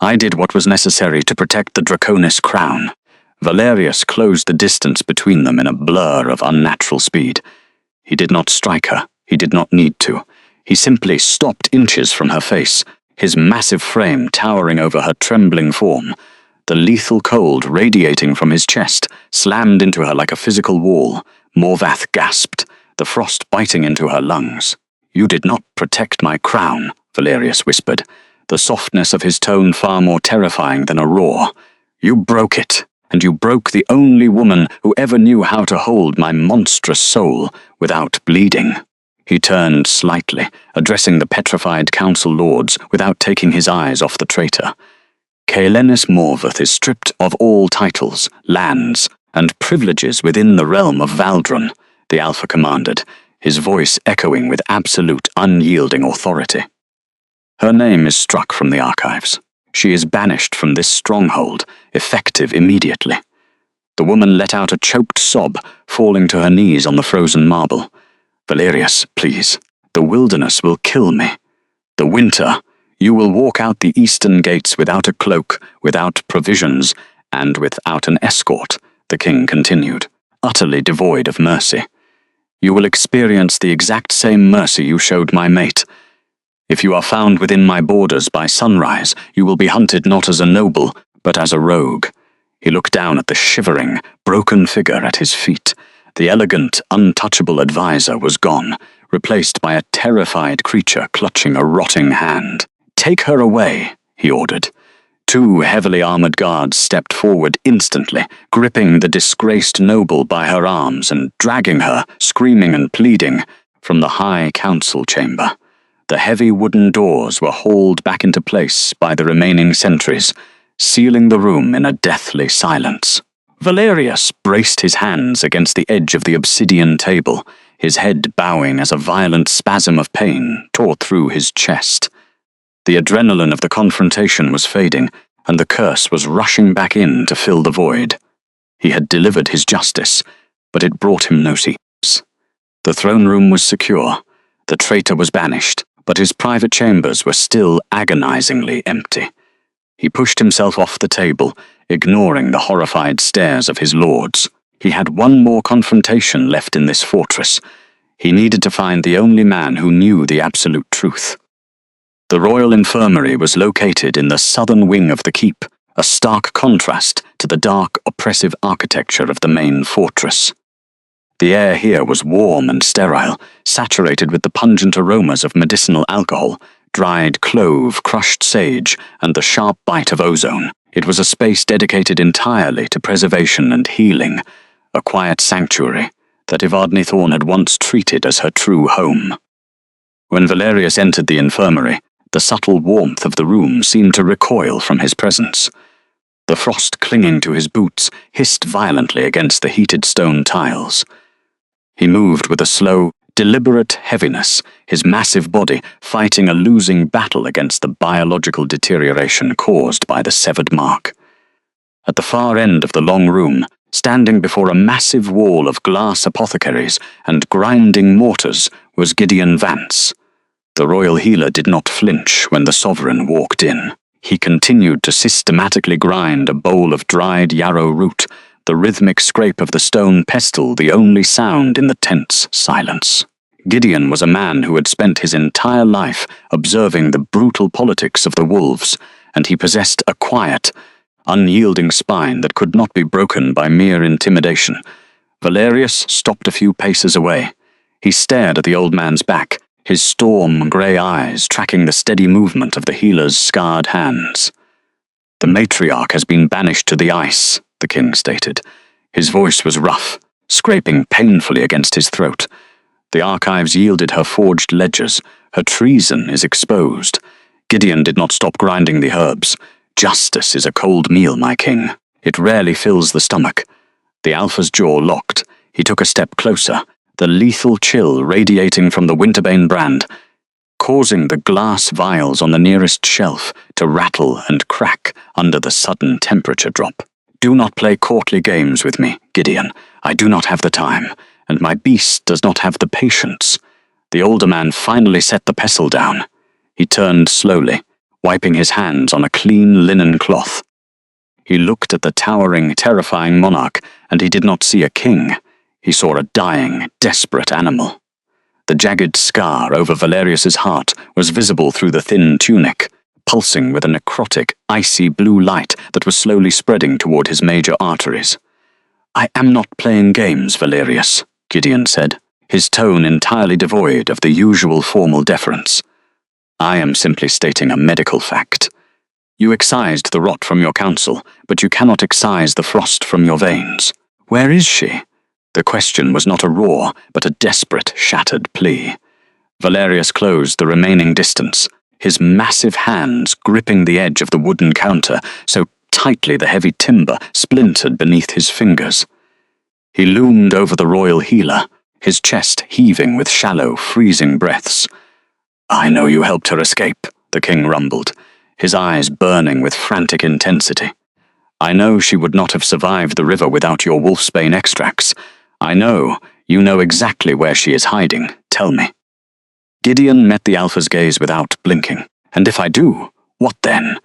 I did what was necessary to protect the Draconis crown." Valerius closed the distance between them in a blur of unnatural speed. He did not strike her. He did not need to. He simply stopped inches from her face, his massive frame towering over her trembling form. The lethal cold radiating from his chest slammed into her like a physical wall. Morvath gasped, the frost biting into her lungs. "You did not protect my crown," Valerius whispered, the softness of his tone far more terrifying than a roar. "You broke it, and you broke the only woman who ever knew how to hold my monstrous soul without bleeding." He turned slightly, addressing the petrified council lords without taking his eyes off the traitor. "Caelennis Morvath is stripped of all titles, lands, and privileges within the realm of Valdrun," the Alpha commanded, his voice echoing with absolute, unyielding authority. "Her name is struck from the archives. She is banished from this stronghold, effective immediately." The woman let out a choked sob, falling to her knees on the frozen marble. "Valerius, please. The wilderness will kill me. The winter. You will walk out the eastern gates without a cloak, without provisions, and without an escort," the king continued, utterly devoid of mercy. "You will experience the exact same mercy you showed my mate. If you are found within my borders by sunrise, you will be hunted not as a noble, but as a rogue." He looked down at the shivering, broken figure at his feet. The elegant, untouchable advisor was gone, replaced by a terrified creature clutching a rotting hand. "Take her away," he ordered. Two heavily armored guards stepped forward instantly, gripping the disgraced noble by her arms and dragging her, screaming and pleading, from the high council chamber. The heavy wooden doors were hauled back into place by the remaining sentries, sealing the room in a deathly silence. Valerius braced his hands against the edge of the obsidian table, his head bowing as a violent spasm of pain tore through his chest. The adrenaline of the confrontation was fading, and the curse was rushing back in to fill the void. He had delivered his justice, but it brought him no peace. The throne room was secure. The traitor was banished, but his private chambers were still agonizingly empty. He pushed himself off the table, ignoring the horrified stares of his lords. He had one more confrontation left in this fortress. He needed to find the only man who knew the absolute truth. The royal infirmary was located in the southern wing of the keep, a stark contrast to the dark, oppressive architecture of the main fortress. The air here was warm and sterile, saturated with the pungent aromas of medicinal alcohol, dried clove, crushed sage, and the sharp bite of ozone. It was a space dedicated entirely to preservation and healing, a quiet sanctuary that Evadne Thorn had once treated as her true home. When Valerius entered the infirmary, the subtle warmth of the room seemed to recoil from his presence. The frost clinging to his boots hissed violently against the heated stone tiles. He moved with a slow, deliberate heaviness, his massive body fighting a losing battle against the biological deterioration caused by the severed mark. At the far end of the long room, standing before a massive wall of glass apothecaries and grinding mortars, was Gideon Vance. The royal healer did not flinch when the sovereign walked in. He continued to systematically grind a bowl of dried yarrow root, the rhythmic scrape of the stone pestle the only sound in the tense silence. Gideon was a man who had spent his entire life observing the brutal politics of the wolves, and he possessed a quiet, unyielding spine that could not be broken by mere intimidation. Valerius stopped a few paces away. He stared at the old man's back, his storm grey eyes tracking the steady movement of the healer's scarred hands. "The matriarch has been banished to the ice," the king stated. His voice was rough, scraping painfully against his throat. "The archives yielded her forged ledgers. Her treason is exposed." Gideon did not stop grinding the herbs. "Justice is a cold meal, my king. It rarely fills the stomach." The Alpha's jaw locked. He took a step closer, the lethal chill radiating from the Winterbane brand, causing the glass vials on the nearest shelf to rattle and crack under the sudden temperature drop. "Do not play courtly games with me, Gideon. I do not have the time, and my beast does not have the patience." The older man finally set the pestle down. He turned slowly, wiping his hands on a clean linen cloth. He looked at the towering, terrifying monarch, and he did not see a king. He saw a dying, desperate animal. The jagged scar over Valerius's heart was visible through the thin tunic, pulsing with a necrotic, icy blue light that was slowly spreading toward his major arteries. "I am not playing games, Valerius," Gideon said, his tone entirely devoid of the usual formal deference. "I am simply stating a medical fact. You excised the rot from your counsel, but you cannot excise the frost from your veins. Where is she?" The question was not a roar, but a desperate, shattered plea. Valerius closed the remaining distance, his massive hands gripping the edge of the wooden counter so tightly the heavy timber splintered beneath his fingers. He loomed over the royal healer, his chest heaving with shallow, freezing breaths. "I know you helped her escape," the king rumbled, his eyes burning with frantic intensity. "I know she would not have survived the river without your wolfsbane extracts. I know you know exactly where she is hiding. Tell me." Gideon met the Alpha's gaze without blinking. "And if I do, what then?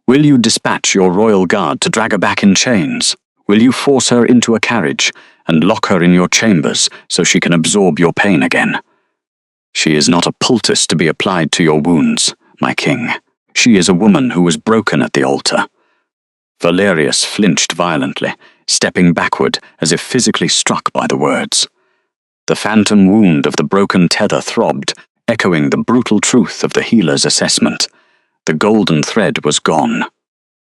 Will you dispatch your royal guard to drag her back in chains? Will you force her into a carriage and lock her in your chambers so she can absorb your pain again? She is not a poultice to be applied to your wounds, my king. She is a woman who was broken at the altar." Valerius flinched violently, stepping backward as if physically struck by the words. The phantom wound of the broken tether throbbed, echoing the brutal truth of the healer's assessment. The golden thread was gone.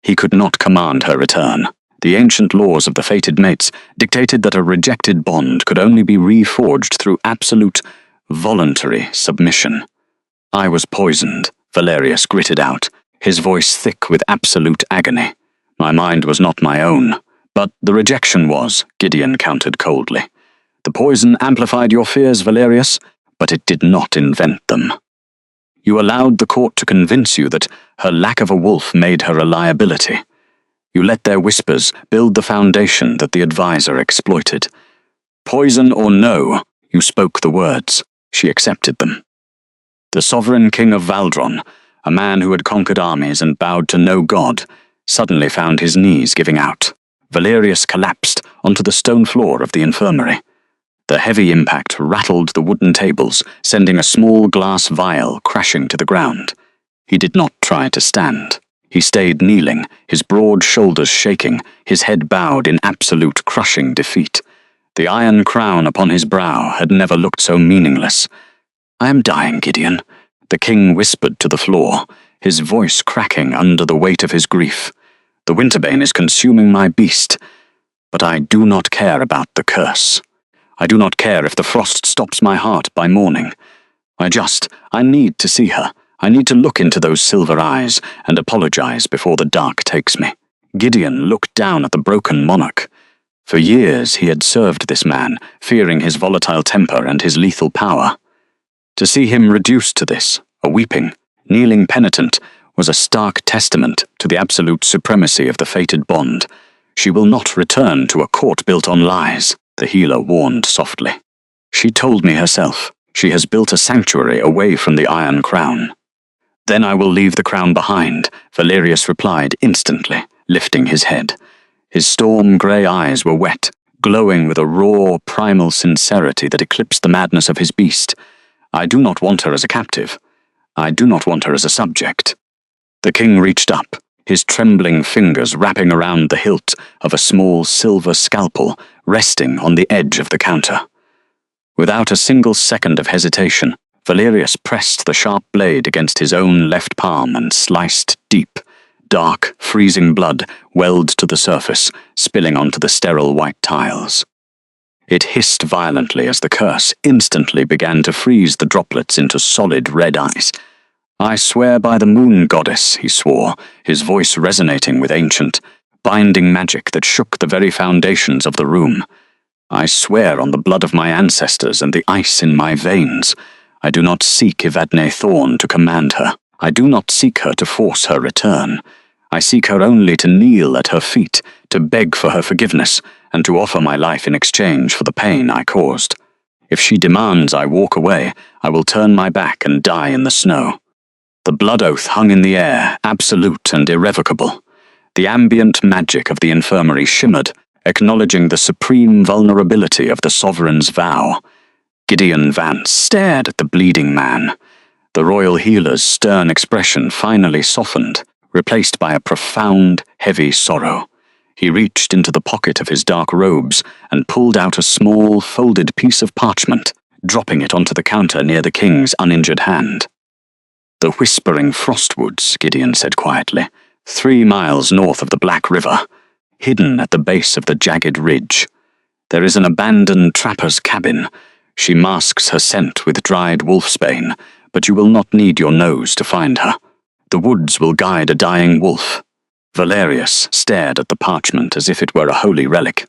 He could not command her return. The ancient laws of the fated mates dictated that a rejected bond could only be reforged through absolute, voluntary submission. "I was poisoned," Valerius gritted out, his voice thick with absolute agony. "My mind was not my own. But the rejection was," Gideon countered coldly. "The poison amplified your fears, Valerius, but it did not invent them. You allowed the court to convince you that her lack of a wolf made her a liability. You let their whispers build the foundation that the advisor exploited. Poison or no, you spoke the words. She accepted them. The sovereign king of Valdron, a man who had conquered armies and bowed to no god, suddenly found his knees giving out. Valerius collapsed onto the stone floor of the infirmary. The heavy impact rattled the wooden tables, sending a small glass vial crashing to the ground. He did not try to stand. He stayed kneeling, his broad shoulders shaking, his head bowed in absolute crushing defeat. The iron crown upon his brow had never looked so meaningless. "I am dying, Gideon," the king whispered to the floor, his voice cracking under the weight of his grief. "The Winterbane is consuming my beast, but I do not care about the curse. I do not care if the frost stops my heart by morning. I need to see her. I need to look into those silver eyes and apologize before the dark takes me." Gideon looked down at the broken monarch. For years he had served this man, fearing his volatile temper and his lethal power. To see him reduced to this, a weeping, kneeling penitent, was a stark testament to the absolute supremacy of the fated bond. "She will not return to a court built on lies," the healer warned softly. "She told me herself. She has built a sanctuary away from the Iron Crown." "Then I will leave the crown behind," Valerius replied instantly, lifting his head. His storm-grey eyes were wet, glowing with a raw, primal sincerity that eclipsed the madness of his beast. "I do not want her as a captive. I do not want her as a subject." The king reached up, his trembling fingers wrapping around the hilt of a small silver scalpel resting on the edge of the counter. Without a single second of hesitation, Valerius pressed the sharp blade against his own left palm and sliced deep. Dark, freezing blood welled to the surface, spilling onto the sterile white tiles. It hissed violently as the curse instantly began to freeze the droplets into solid red ice. "I swear by the moon goddess," he swore, his voice resonating with ancient, binding magic that shook the very foundations of the room. "I swear on the blood of my ancestors and the ice in my veins. I do not seek Evadne Thorn to command her. I do not seek her to force her return. I seek her only to kneel at her feet, to beg for her forgiveness, and to offer my life in exchange for the pain I caused. If she demands I walk away, I will turn my back and die in the snow." The blood oath hung in the air, absolute and irrevocable. The ambient magic of the infirmary shimmered, acknowledging the supreme vulnerability of the sovereign's vow. Gideon Vance stared at the bleeding man. The royal healer's stern expression finally softened, replaced by a profound, heavy sorrow. He reached into the pocket of his dark robes and pulled out a small, folded piece of parchment, dropping it onto the counter near the king's uninjured hand. "The Whispering Frostwoods," Gideon said quietly, 3 miles north of the Black River, hidden at the base of the jagged ridge. There is an abandoned trapper's cabin. She masks her scent with dried wolfsbane, but you will not need your nose to find her. The woods will guide a dying wolf." Valerius stared at the parchment as if it were a holy relic.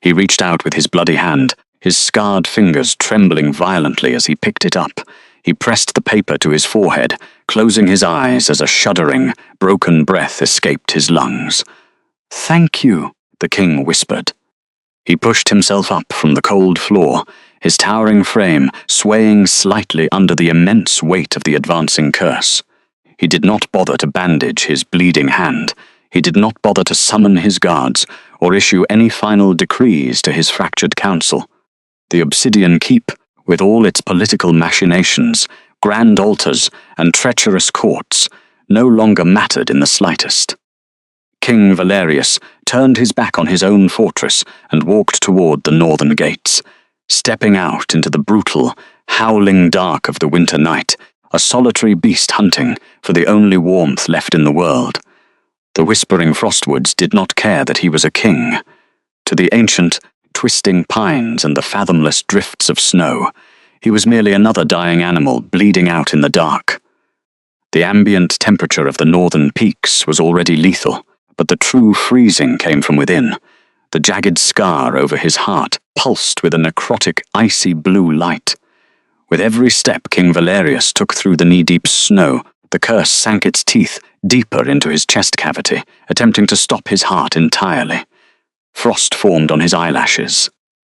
He reached out with his bloody hand, his scarred fingers trembling violently as he picked it up. He pressed the paper to his forehead, closing his eyes as a shuddering, broken breath escaped his lungs. "Thank you," the king whispered. He pushed himself up from the cold floor, his towering frame swaying slightly under the immense weight of the advancing curse. He did not bother to bandage his bleeding hand. He did not bother to summon his guards or issue any final decrees to his fractured council. The Obsidian Keep, with all its political machinations, grand altars, and treacherous courts, no longer mattered in the slightest. King Valerius turned his back on his own fortress and walked toward the northern gates. Stepping out into the brutal, howling dark of the winter night, a solitary beast hunting for the only warmth left in the world. The Whispering Frostwoods did not care that he was a king. To the ancient, twisting pines and the fathomless drifts of snow, he was merely another dying animal bleeding out in the dark. The ambient temperature of the northern peaks was already lethal, but the true freezing came from within. The jagged scar over his heart pulsed with a necrotic, icy blue light. With every step King Valerius took through the knee-deep snow, the curse sank its teeth deeper into his chest cavity, attempting to stop his heart entirely. Frost formed on his eyelashes.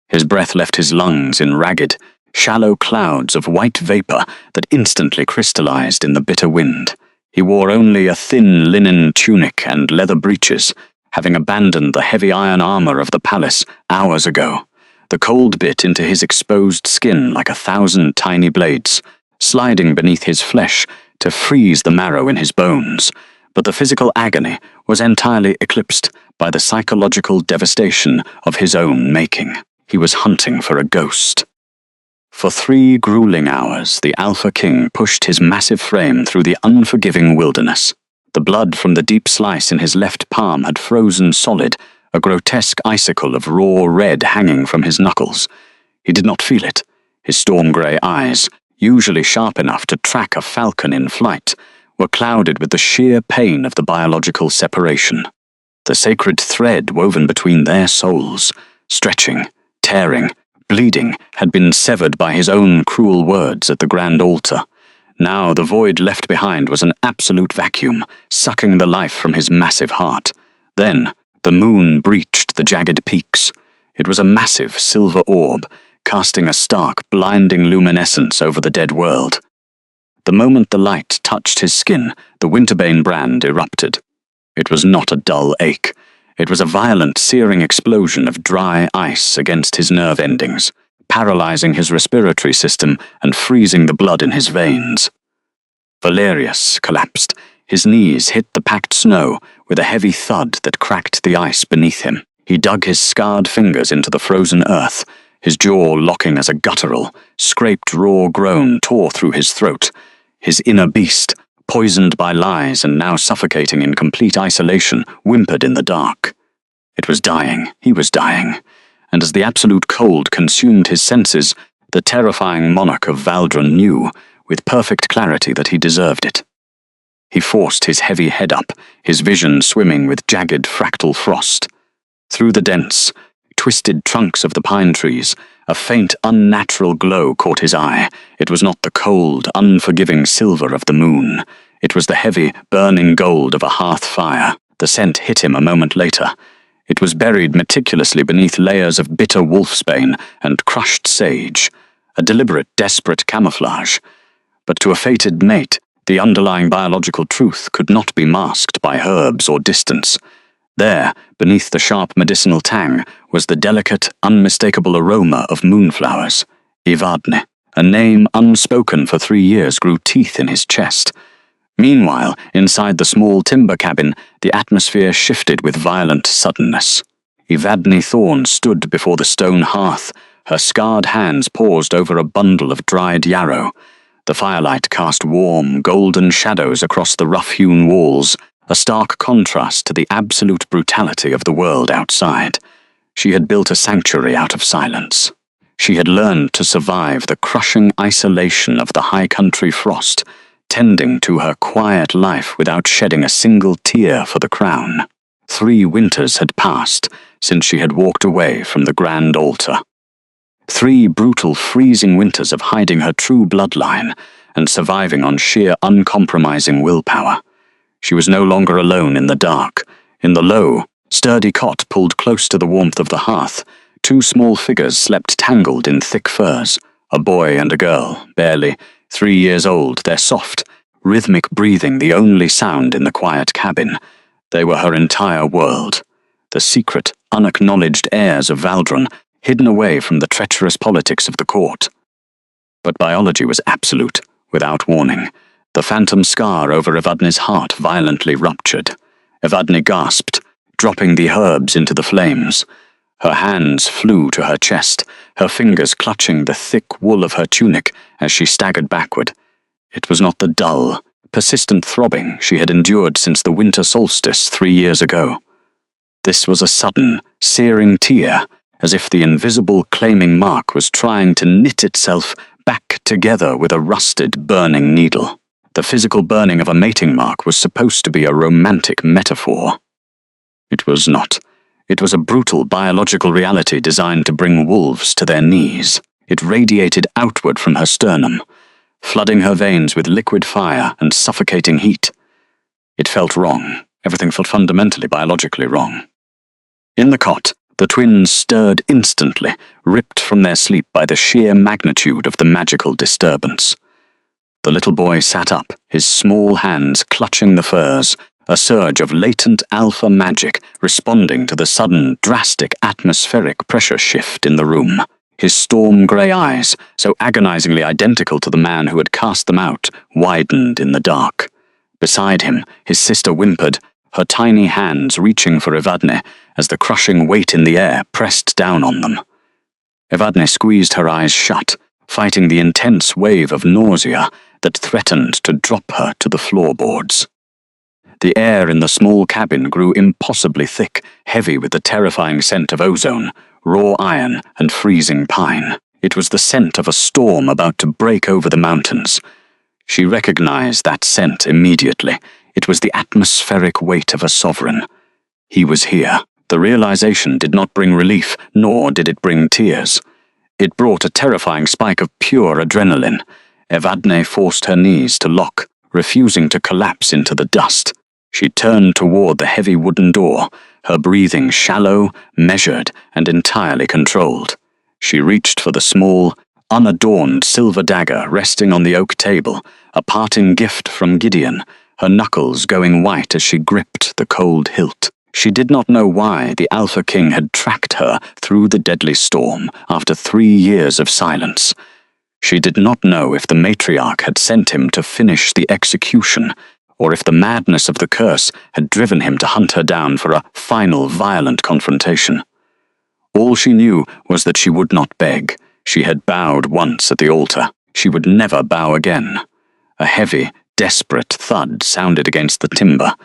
His breath left his lungs in ragged, shallow clouds of white vapor that instantly crystallized in the bitter wind. He wore only a thin linen tunic and leather breeches, having abandoned the heavy iron armor of the palace hours ago. The cold bit into his exposed skin like 1,000 tiny blades, sliding beneath his flesh to freeze the marrow in his bones, but the physical agony was entirely eclipsed by the psychological devastation of his own making. He was hunting for a ghost. For 3 grueling hours, the Alpha King pushed his massive frame through the unforgiving wilderness. The blood from the deep slice in his left palm had frozen solid, a grotesque icicle of raw red hanging from his knuckles. He did not feel it. His storm-grey eyes, usually sharp enough to track a falcon in flight, were clouded with the sheer pain of the biological separation. The sacred thread woven between their souls, stretching, tearing, bleeding, had been severed by his own cruel words at the grand altar. Now the void left behind was an absolute vacuum, sucking the life from his massive heart. Then, the moon breached the jagged peaks. It was a massive silver orb, casting a stark, blinding luminescence over the dead world. The moment the light touched his skin, the Winterbane brand erupted. It was not a dull ache. It was a violent, searing explosion of dry ice against his nerve endings, paralyzing his respiratory system and freezing the blood in his veins. Valerius collapsed. His knees hit the packed snow with a heavy thud that cracked the ice beneath him. He dug his scarred fingers into the frozen earth, his jaw locking as a guttural, scraped raw groan tore through his throat. His inner beast, poisoned by lies and now suffocating in complete isolation, whimpered in the dark. It was dying, he was dying, and as the absolute cold consumed his senses, the terrifying monarch of Valdron knew, with perfect clarity, that he deserved it. He forced his heavy head up, his vision swimming with jagged fractal frost. Through the dense, twisted trunks of the pine trees, a faint, unnatural glow caught his eye. It was not the cold, unforgiving silver of the moon. It was the heavy, burning gold of a hearth fire. The scent hit him a moment later. It was buried meticulously beneath layers of bitter wolfsbane and crushed sage, a deliberate, desperate camouflage. But to a fated mate, the underlying biological truth could not be masked by herbs or distance. There, beneath the sharp medicinal tang, was the delicate, unmistakable aroma of moonflowers. Evadne, a name unspoken for 3 years, grew teeth in his chest. Meanwhile, inside the small timber cabin, the atmosphere shifted with violent suddenness. Evadne Thorne stood before the stone hearth, her scarred hands paused over a bundle of dried yarrow. The firelight cast warm, golden shadows across the rough-hewn walls, a stark contrast to the absolute brutality of the world outside. She had built a sanctuary out of silence. She had learned to survive the crushing isolation of the high country frost, tending to her quiet life without shedding a single tear for the crown. 3 winters had passed since she had walked away from the grand altar. 3 brutal, freezing winters of hiding her true bloodline and surviving on sheer uncompromising willpower. She was no longer alone in the dark. In the low, sturdy cot pulled close to the warmth of the hearth, 2 small figures slept tangled in thick furs, a boy and a girl, barely 3 years old, their soft, rhythmic breathing the only sound in the quiet cabin. They were her entire world, the secret, unacknowledged heirs of Valdron, hidden away from the treacherous politics of the court. But biology was absolute, without warning. The phantom scar over Evadne's heart violently ruptured. Evadne gasped, dropping the herbs into the flames. Her hands flew to her chest, her fingers clutching the thick wool of her tunic as she staggered backward. It was not the dull, persistent throbbing she had endured since the winter solstice 3 years ago. This was a sudden, searing tear, as if the invisible claiming mark was trying to knit itself back together with a rusted, burning needle. The physical burning of a mating mark was supposed to be a romantic metaphor. It was not. It was a brutal biological reality designed to bring wolves to their knees. It radiated outward from her sternum, flooding her veins with liquid fire and suffocating heat. It felt wrong. Everything felt fundamentally biologically wrong. In the cot, the twins stirred instantly, ripped from their sleep by the sheer magnitude of the magical disturbance. The little boy sat up, his small hands clutching the furs, a surge of latent alpha magic responding to the sudden, drastic atmospheric pressure shift in the room. His storm-grey eyes, so agonizingly identical to the man who had cast them out, widened in the dark. Beside him, his sister whimpered, her tiny hands reaching for Evadne as the crushing weight in the air pressed down on them. Evadne squeezed her eyes shut, fighting the intense wave of nausea that threatened to drop her to the floorboards. The air in the small cabin grew impossibly thick, heavy with the terrifying scent of ozone, raw iron, and freezing pine. It was the scent of a storm about to break over the mountains. She recognized that scent immediately. It was the atmospheric weight of a sovereign. He was here. The realization did not bring relief, nor did it bring tears. It brought a terrifying spike of pure adrenaline. Evadne forced her knees to lock, refusing to collapse into the dust. She turned toward the heavy wooden door, her breathing shallow, measured, and entirely controlled. She reached for the small, unadorned silver dagger resting on the oak table, a parting gift from Gideon, her knuckles going white as she gripped the cold hilt. She did not know why the Alpha King had tracked her through the deadly storm after 3 years of silence. She did not know if the matriarch had sent him to finish the execution, or if the madness of the curse had driven him to hunt her down for a final violent confrontation. All she knew was that she would not beg. She had bowed once at the altar. She would never bow again. A heavy, desperate thud sounded against the timber.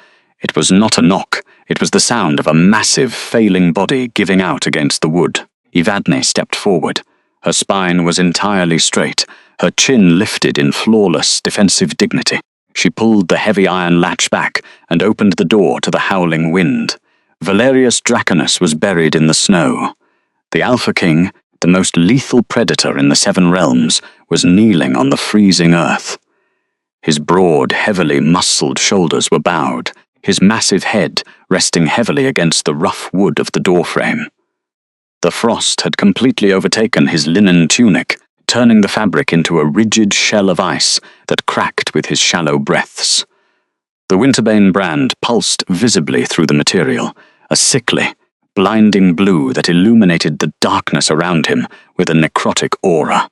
It was not a knock. It was the sound of a massive, failing body giving out against the wood. Evadne stepped forward. Her spine was entirely straight, her chin lifted in flawless, defensive dignity. She pulled the heavy iron latch back and opened the door to the howling wind. Valerius Draconus was buried in the snow. The Alpha King, the most lethal predator in the 7 realms, was kneeling on the freezing earth. His broad, heavily muscled shoulders were bowed, his massive head resting heavily against the rough wood of the doorframe. The frost had completely overtaken his linen tunic, turning the fabric into a rigid shell of ice that cracked with his shallow breaths. The Winterbane brand pulsed visibly through the material, a sickly, blinding blue that illuminated the darkness around him with a necrotic aura.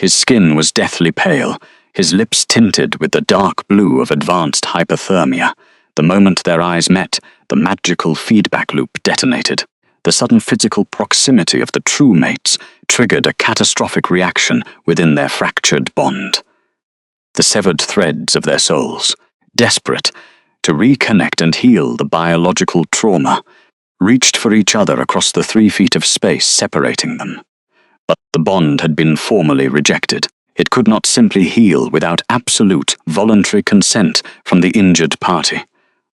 His skin was deathly pale, his lips tinted with the dark blue of advanced hypothermia. The moment their eyes met, the magical feedback loop detonated. The sudden physical proximity of the true mates triggered a catastrophic reaction within their fractured bond. The severed threads of their souls, desperate to reconnect and heal the biological trauma, reached for each other across the 3 feet of space separating them. But the bond had been formally rejected. It could not simply heal without absolute, voluntary consent from the injured party.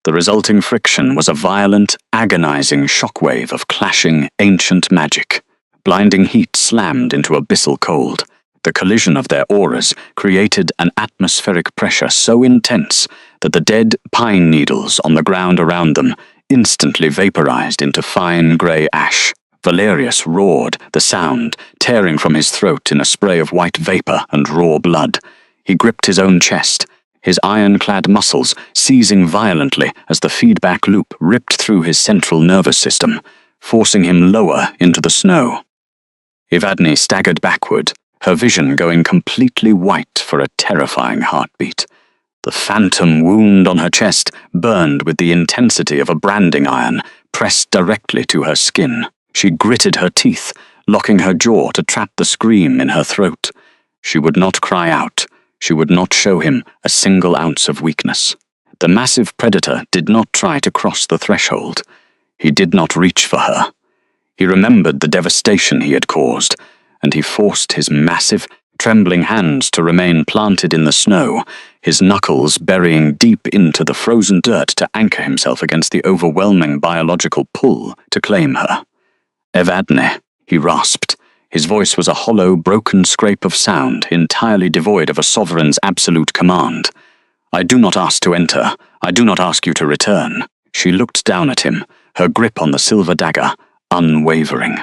The resulting friction was a violent, agonizing shockwave of clashing, ancient magic. Blinding heat slammed into abyssal cold. The collision of their auras created an atmospheric pressure so intense that the dead pine needles on the ground around them instantly vaporized into fine grey ash. Valerius roared, the sound tearing from his throat in a spray of white vapor and raw blood. He gripped his own chest, his iron-clad muscles seizing violently as the feedback loop ripped through his central nervous system, forcing him lower into the snow. Evadne staggered backward, her vision going completely white for a terrifying heartbeat. The phantom wound on her chest burned with the intensity of a branding iron pressed directly to her skin. She gritted her teeth, locking her jaw to trap the scream in her throat. She would not cry out. She would not show him a single ounce of weakness. The massive predator did not try to cross the threshold. He did not reach for her. He remembered the devastation he had caused, and he forced his massive, trembling hands to remain planted in the snow, his knuckles burying deep into the frozen dirt to anchor himself against the overwhelming biological pull to claim her. Evadne, he rasped. His voice was a hollow, broken scrape of sound, entirely devoid of a sovereign's absolute command. I do not ask to enter. I do not ask you to return. She looked down at him, her grip on the silver dagger, unwavering.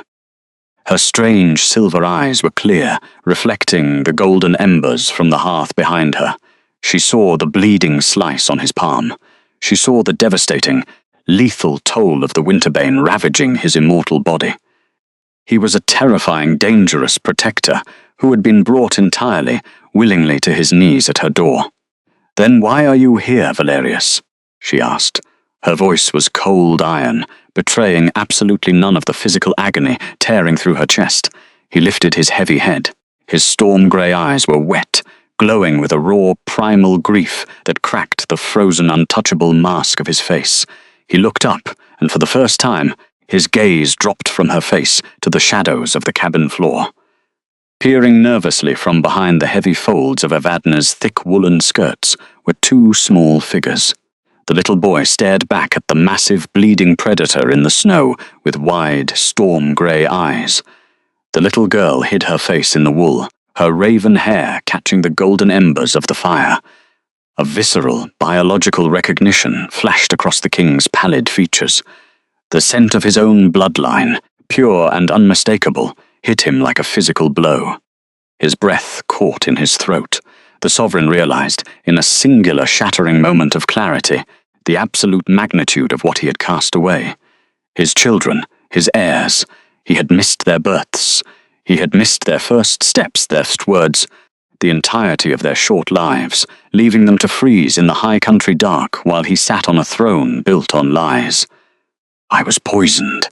Her strange silver eyes were clear, reflecting the golden embers from the hearth behind her. She saw the bleeding slice on his palm. She saw the devastating, lethal toll of the Winterbane ravaging his immortal body. He was a terrifying, dangerous protector who had been brought entirely, willingly to his knees at her door. "Then why are you here, Valerius?" she asked. Her voice was cold iron, betraying absolutely none of the physical agony tearing through her chest. He lifted his heavy head. His storm-grey eyes were wet, glowing with a raw, primal grief that cracked the frozen, untouchable mask of his face. He looked up, and for the first time, his gaze dropped from her face to the shadows of the cabin floor. Peering nervously from behind the heavy folds of Evadne's thick woolen skirts were 2 small figures. The little boy stared back at the massive, bleeding predator in the snow with wide, storm-grey eyes. The little girl hid her face in the wool, her raven hair catching the golden embers of the fire. A visceral, biological recognition flashed across the king's pallid features. The scent of his own bloodline, pure and unmistakable, hit him like a physical blow. His breath caught in his throat. The sovereign realized, in a singular shattering moment of clarity, the absolute magnitude of what he had cast away. His children, his heirs, he had missed their births. He had missed their first steps, their first words, the entirety of their short lives, leaving them to freeze in the high country dark while he sat on a throne built on lies. "I was poisoned,"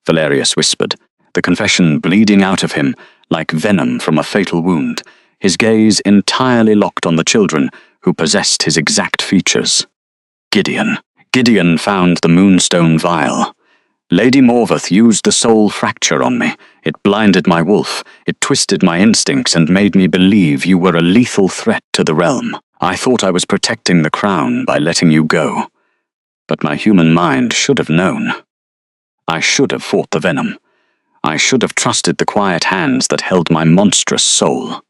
Valerius whispered, the confession bleeding out of him like venom from a fatal wound, his gaze entirely locked on the children who possessed his exact features. Gideon found the Moonstone Vial. Lady Morveth used the soul fracture on me. It blinded my wolf, it twisted my instincts and made me believe you were a lethal threat to the realm. I thought I was protecting the crown by letting you go. But my human mind should have known. I should have fought the venom. I should have trusted the quiet hands that held my monstrous soul.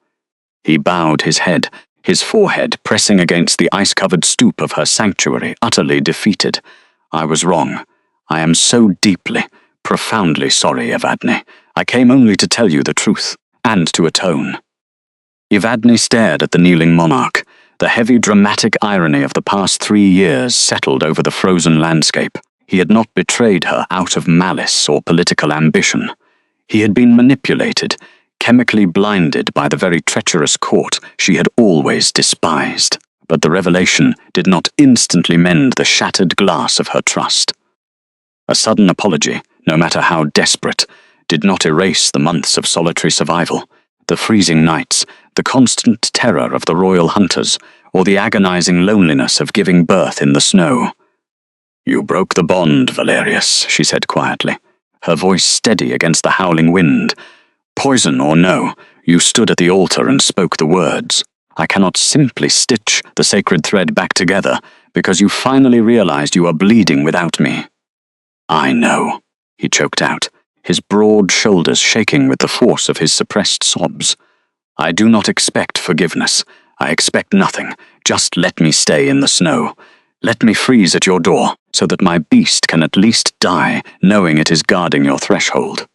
He bowed his head, his forehead pressing against the ice-covered stoop of her sanctuary, utterly defeated. I was wrong. I am so deeply, profoundly sorry, Evadne. I came only to tell you the truth, and to atone. Evadne stared at the kneeling monarch. The heavy, dramatic irony of the past 3 years settled over the frozen landscape. He had not betrayed her out of malice or political ambition. He had been manipulated, chemically blinded by the very treacherous court she had always despised. But the revelation did not instantly mend the shattered glass of her trust. A sudden apology, no matter how desperate, did not erase the months of solitary survival, the freezing nights, the constant terror of the royal hunters, or the agonizing loneliness of giving birth in the snow. "You broke the bond, Valerius," she said quietly, her voice steady against the howling wind. "Poison or no, you stood at the altar and spoke the words. I cannot simply stitch the sacred thread back together because you finally realized you are bleeding without me." "I know," he choked out, his broad shoulders shaking with the force of his suppressed sobs. "I do not expect forgiveness. I expect nothing. Just let me stay in the snow. Let me freeze at your door, so that my beast can at least die, knowing it is guarding your threshold."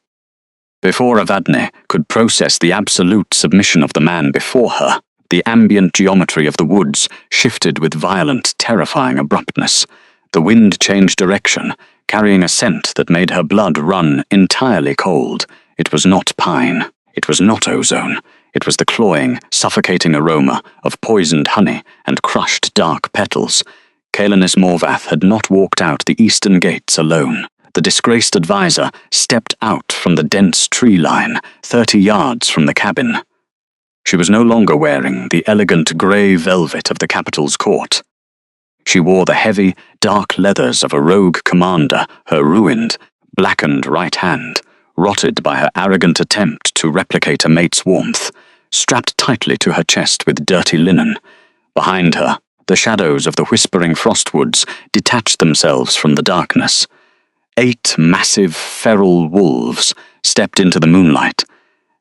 Before Evadne could process the absolute submission of the man before her, the ambient geometry of the woods shifted with violent, terrifying abruptness. The wind changed direction, carrying a scent that made her blood run entirely cold. It was not pine. It was not ozone. It was the cloying, suffocating aroma of poisoned honey and crushed dark petals. Caelennis Morvath had not walked out the eastern gates alone. The disgraced advisor stepped out from the dense tree line, 30 yards from the cabin. She was no longer wearing the elegant grey velvet of the capital's court. She wore the heavy, dark leathers of a rogue commander, her ruined, blackened right hand, rotted by her arrogant attempt to replicate a mate's warmth, strapped tightly to her chest with dirty linen. Behind her, the shadows of the whispering frostwoods detached themselves from the darkness. 8 massive, feral wolves stepped into the moonlight.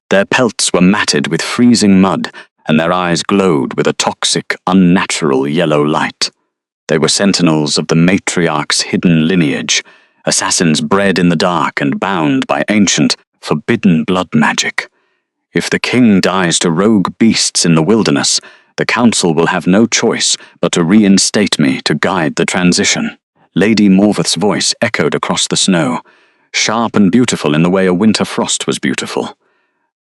Their pelts were matted with freezing mud, and their eyes glowed with a toxic, unnatural yellow light. They were sentinels of the matriarch's hidden lineage, assassins bred in the dark and bound by ancient, forbidden blood magic. If the king dies to rogue beasts in the wilderness, the council will have no choice but to reinstate me to guide the transition. Lady Morvath's voice echoed across the snow, sharp and beautiful in the way a winter frost was beautiful.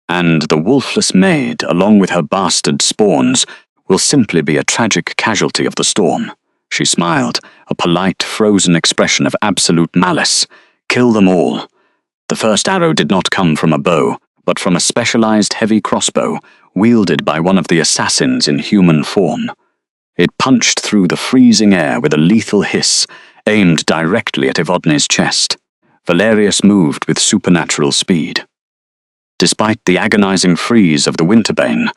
And the wolfless maid, along with her bastard spawns, will simply be a tragic casualty of the storm. She smiled, a polite, frozen expression of absolute malice. Kill them all. The first arrow did not come from a bow, but from a specialized heavy crossbow, wielded by one of the assassins in human form. It punched through the freezing air with a lethal hiss, aimed directly at Evadne's chest. Valerius moved with supernatural speed. Despite the agonizing freeze of the Winterbane,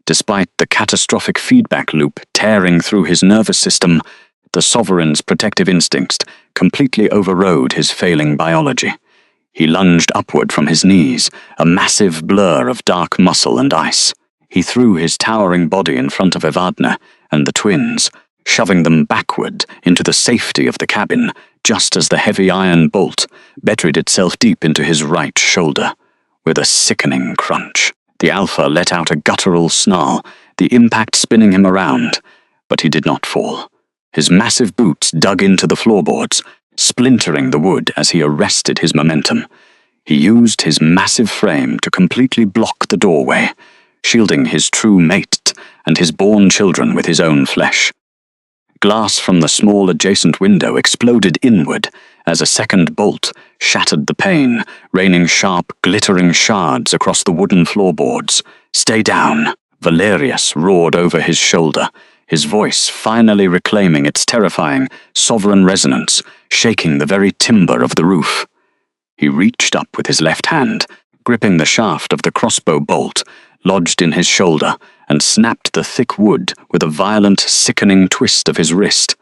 despite the catastrophic feedback loop tearing through his nervous system, the Sovereign's protective instincts completely overrode his failing biology. He lunged upward from his knees, a massive blur of dark muscle and ice. He threw his towering body in front of Evadne and the twins, shoving them backward into the safety of the cabin, just as the heavy iron bolt buried itself deep into his right shoulder. With a sickening crunch, the Alpha let out a guttural snarl, the impact spinning him around, but he did not fall. His massive boots dug into the floorboards, splintering the wood as he arrested his momentum. He used his massive frame to completely block the doorway, shielding his true mate and his born children with his own flesh. Glass from the small adjacent window exploded inward as a second bolt shattered the pane, raining sharp, glittering shards across the wooden floorboards. "Stay down," Valerius roared over his shoulder, his voice finally reclaiming its terrifying, sovereign resonance, shaking the very timber of the roof. He reached up with his left hand, gripping the shaft of the crossbow bolt, lodged in his shoulder, and snapped the thick wood with a violent, sickening twist of his wrist.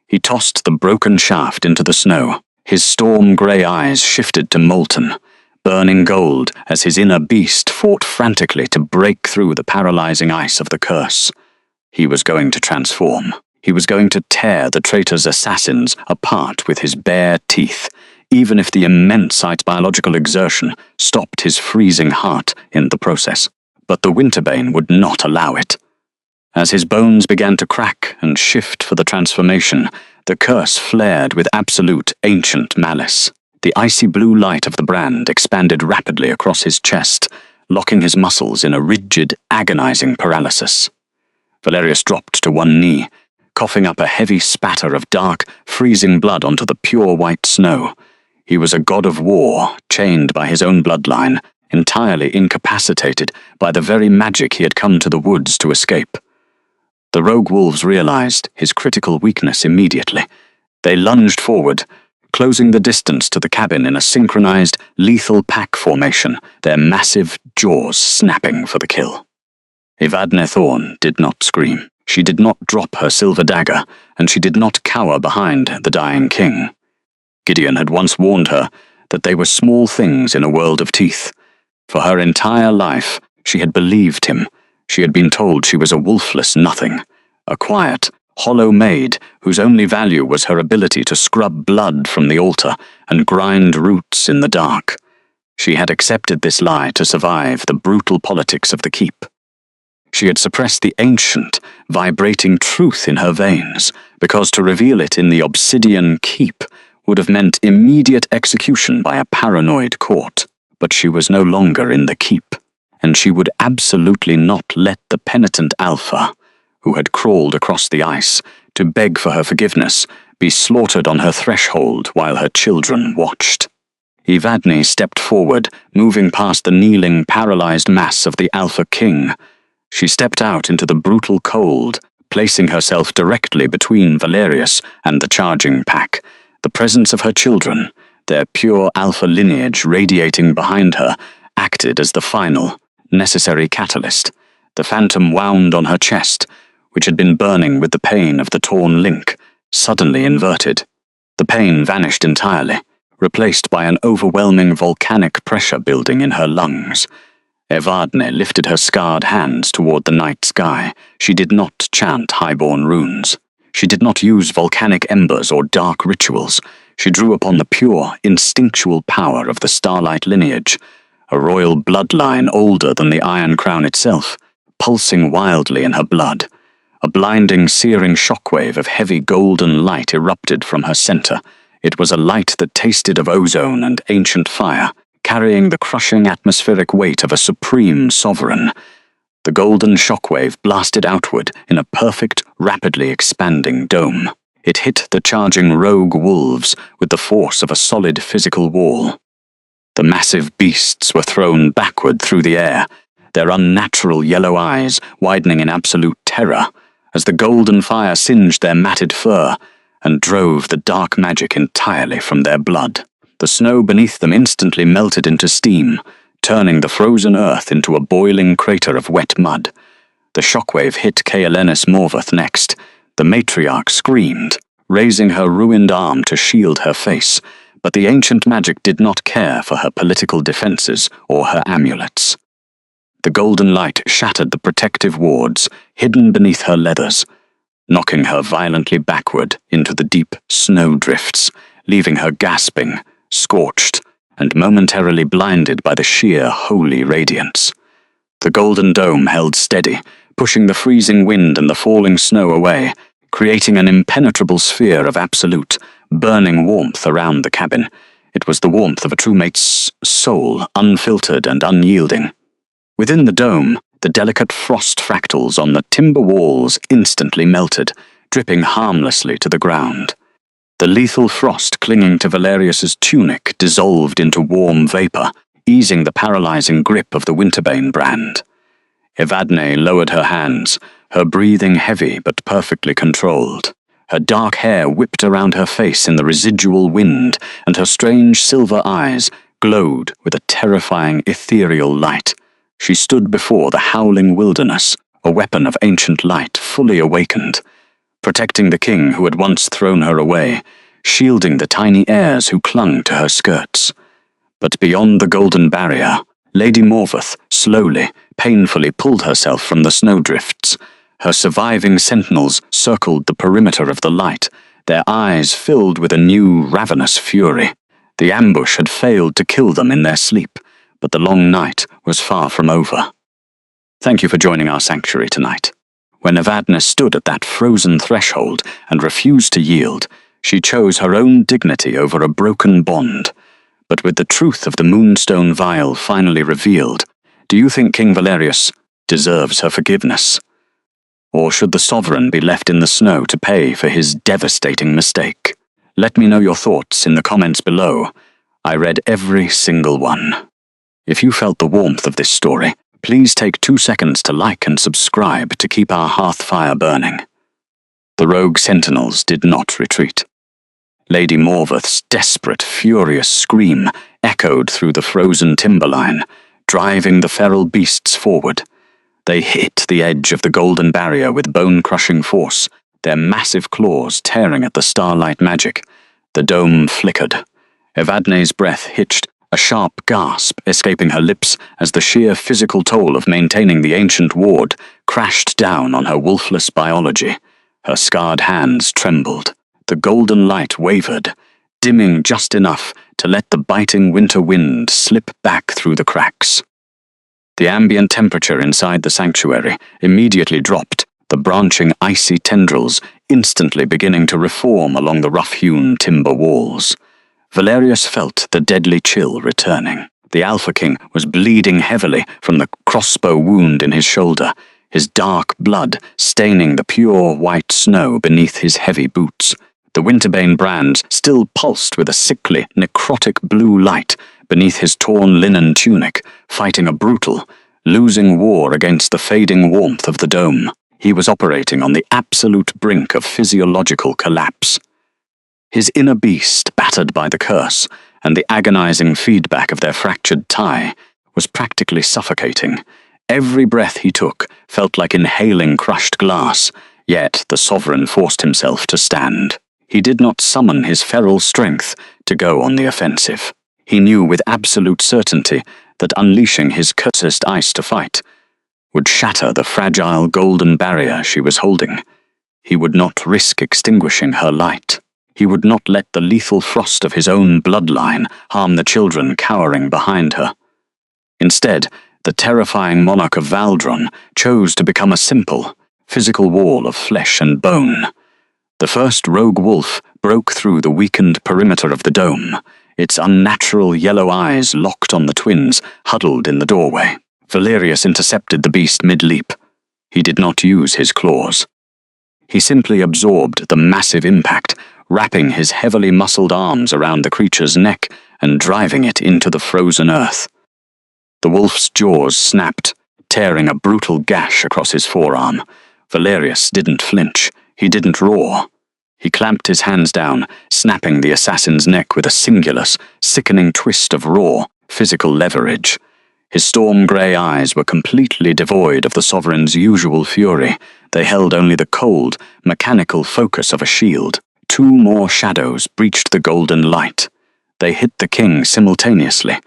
He tossed the broken shaft into the snow. His storm-grey eyes shifted to molten, burning gold as his inner beast fought frantically to break through the paralyzing ice of the curse. He was going to transform. He was going to tear the traitor's assassins apart with his bare teeth, even if the immense biological exertion stopped his freezing heart in the process. But the Winterbane would not allow it. As his bones began to crack and shift for the transformation, the curse flared with absolute ancient malice. The icy blue light of the brand expanded rapidly across his chest, locking his muscles in a rigid, agonizing paralysis. Valerius dropped to one knee, coughing up a heavy spatter of dark, freezing blood onto the pure white snow. He was a god of war, chained by his own bloodline, entirely incapacitated by the very magic he had come to the woods to escape. The rogue wolves realized his critical weakness immediately. They lunged forward, closing the distance to the cabin in a synchronized, lethal pack formation, their massive jaws snapping for the kill. Evadne Thorn did not scream. She did not drop her silver dagger, and she did not cower behind the dying king. Gideon had once warned her that they were small things in a world of teeth. For her entire life, she had believed him. She had been told she was a wolfless nothing, a quiet, hollow maid whose only value was her ability to scrub blood from the altar and grind roots in the dark. She had accepted this lie to survive the brutal politics of the keep. She had suppressed the ancient, vibrating truth in her veins, because to reveal it in the obsidian keep would have meant immediate execution by a paranoid court. But she was no longer in the keep, and she would absolutely not let the penitent Alpha, who had crawled across the ice to beg for her forgiveness, be slaughtered on her threshold while her children watched. Evadne stepped forward, moving past the kneeling, paralyzed mass of the Alpha King. She stepped out into the brutal cold, placing herself directly between Valerius and the charging pack. The presence of her children, their pure Alpha lineage radiating behind her, acted as the final, necessary catalyst. The phantom wound on her chest, which had been burning with the pain of the torn link, suddenly inverted. The pain vanished entirely, replaced by an overwhelming volcanic pressure building in her lungs. Evadne lifted her scarred hands toward the night sky. She did not chant highborn runes. She did not use volcanic embers or dark rituals. She drew upon the pure, instinctual power of the Starlight lineage, a royal bloodline older than the Iron Crown itself, pulsing wildly in her blood. A blinding, searing shockwave of heavy golden light erupted from her center. It was a light that tasted of ozone and ancient fire, carrying the crushing atmospheric weight of a supreme sovereign. The golden shockwave blasted outward in a perfect, rapidly expanding dome. It hit the charging rogue wolves with the force of a solid physical wall. The massive beasts were thrown backward through the air, their unnatural yellow eyes widening in absolute terror, as the golden fire singed their matted fur and drove the dark magic entirely from their blood. The snow beneath them instantly melted into steam, turning the frozen earth into a boiling crater of wet mud. The shockwave hit Kaelenis Morvath next. The matriarch screamed, raising her ruined arm to shield her face, but the ancient magic did not care for her political defenses or her amulets. The golden light shattered the protective wards hidden beneath her leathers, knocking her violently backward into the deep snowdrifts, leaving her gasping, scorched, and momentarily blinded by the sheer holy radiance. The golden dome held steady, pushing the freezing wind and the falling snow away, creating an impenetrable sphere of absolute, burning warmth around the cabin. It was the warmth of a true mate's soul, unfiltered and unyielding. Within the dome, the delicate frost fractals on the timber walls instantly melted, dripping harmlessly to the ground. The lethal frost clinging to Valerius's tunic dissolved into warm vapor, easing the paralyzing grip of the Winterbane brand. Evadne lowered her hands, her breathing heavy but perfectly controlled. Her dark hair whipped around her face in the residual wind, and her strange silver eyes glowed with a terrifying ethereal light. She stood before the howling wilderness, a weapon of ancient light fully awakened, protecting the king who had once thrown her away, shielding the tiny heirs who clung to her skirts. But beyond the golden barrier, Lady Morvath slowly, painfully pulled herself from the snowdrifts. Her surviving sentinels circled the perimeter of the light, their eyes filled with a new, ravenous fury. The ambush had failed to kill them in their sleep, but the long night was far from over. Thank you for joining our sanctuary tonight. When Evadne stood at that frozen threshold and refused to yield, she chose her own dignity over a broken bond. But with the truth of the Moonstone Vial finally revealed, Do you think King Valerius deserves her forgiveness? Or should the sovereign be left in the snow to pay for his devastating mistake? Let me know your thoughts in the comments below. I read every single one. If you felt the warmth of this story, please take 2 seconds to like and subscribe to keep our hearth fire burning. The rogue sentinels did not retreat. Lady Morveth's desperate, furious scream echoed through the frozen timberline, driving the feral beasts forward. They hit the edge of the golden barrier with bone-crushing force, their massive claws tearing at the starlight magic. The dome flickered. Evadne's breath hitched, a sharp gasp escaping her lips as the sheer physical toll of maintaining the ancient ward crashed down on her wolfless biology. Her scarred hands trembled. The golden light wavered, dimming just enough to let the biting winter wind slip back through the cracks. The ambient temperature inside the sanctuary immediately dropped, the branching icy tendrils instantly beginning to reform along the rough-hewn timber walls. Valerius felt the deadly chill returning. The Alpha King was bleeding heavily from the crossbow wound in his shoulder, his dark blood staining the pure white snow beneath his heavy boots. The Winterbane brands still pulsed with a sickly, necrotic blue light beneath his torn linen tunic, fighting a brutal, losing war against the fading warmth of the dome. He was operating on the absolute brink of physiological collapse. His inner beast, battered by the curse and the agonizing feedback of their fractured tie, was practically suffocating. Every breath he took felt like inhaling crushed glass, yet the sovereign forced himself to stand. He did not summon his feral strength to go on the offensive. He knew with absolute certainty that unleashing his cursed ice to fight would shatter the fragile golden barrier she was holding. He would not risk extinguishing her light. He would not let the lethal frost of his own bloodline harm the children cowering behind her. Instead, the terrifying monarch of Valdron chose to become a simple, physical wall of flesh and bone. The first rogue wolf broke through the weakened perimeter of the dome, its unnatural yellow eyes locked on the twins huddled in the doorway. Valerius intercepted the beast mid-leap. He did not use his claws. He simply absorbed the massive impact, wrapping his heavily muscled arms around the creature's neck and driving it into the frozen earth. The wolf's jaws snapped, tearing a brutal gash across his forearm. Valerius didn't flinch. He didn't roar. He clamped his hands down, snapping the assassin's neck with a singular, sickening twist of raw, physical leverage. His storm-grey eyes were completely devoid of the sovereign's usual fury. They held only the cold, mechanical focus of a shield. 2 more shadows breached the golden light. They hit the king simultaneously,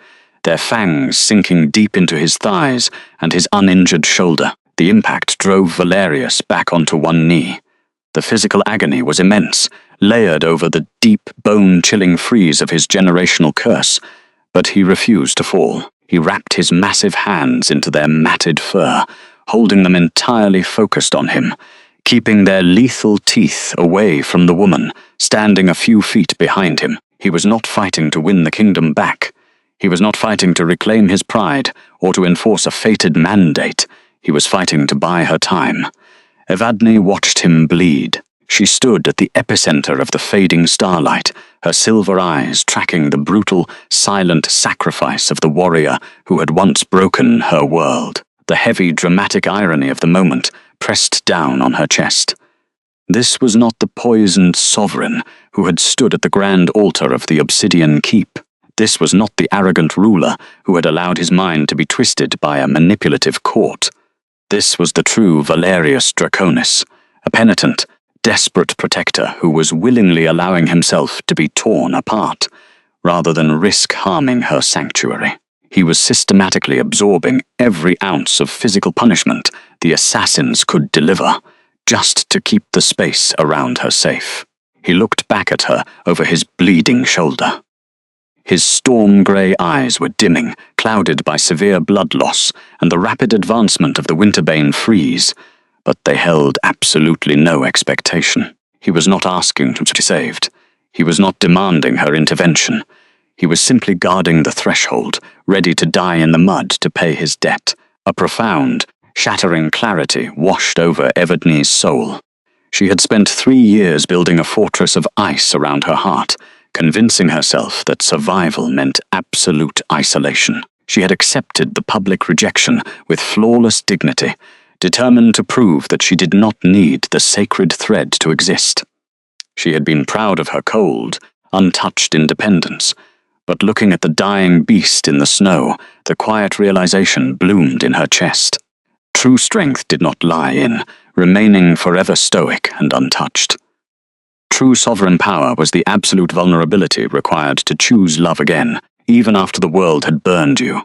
their fangs sinking deep into his thighs and his uninjured shoulder. The impact drove Valerius back onto one knee. The physical agony was immense, layered over the deep, bone-chilling freeze of his generational curse, but he refused to fall. He wrapped his massive hands into their matted fur, holding them entirely focused on him, keeping their lethal teeth away from the woman, standing a few feet behind him. He was not fighting to win the kingdom back. He was not fighting to reclaim his pride or to enforce a fated mandate. He was fighting to buy her time. Evadne watched him bleed. She stood at the epicenter of the fading starlight, her silver eyes tracking the brutal, silent sacrifice of the warrior who had once broken her world. The heavy, dramatic irony of the moment pressed down on her chest. This was not the poisoned sovereign who had stood at the grand altar of the Obsidian Keep. This was not the arrogant ruler who had allowed his mind to be twisted by a manipulative court. This was the true Valerius Draconis, a penitent, desperate protector who was willingly allowing himself to be torn apart, rather than risk harming her sanctuary. He was systematically absorbing every ounce of physical punishment the assassins could deliver, just to keep the space around her safe. He looked back at her over his bleeding shoulder. His storm-grey eyes were dimming, clouded by severe blood loss and the rapid advancement of the Winterbane freeze, but they held absolutely no expectation. He was not asking to be saved. He was not demanding her intervention. He was simply guarding the threshold, ready to die in the mud to pay his debt. A profound, shattering clarity washed over Evadne's soul. She had spent 3 years building a fortress of ice around her heart, convincing herself that survival meant absolute isolation. She had accepted the public rejection with flawless dignity, determined to prove that she did not need the sacred thread to exist. She had been proud of her cold, untouched independence, but looking at the dying beast in the snow, the quiet realization bloomed in her chest. True strength did not lie in remaining forever stoic and untouched. True sovereign power was the absolute vulnerability required to choose love again, even after the world had burned you.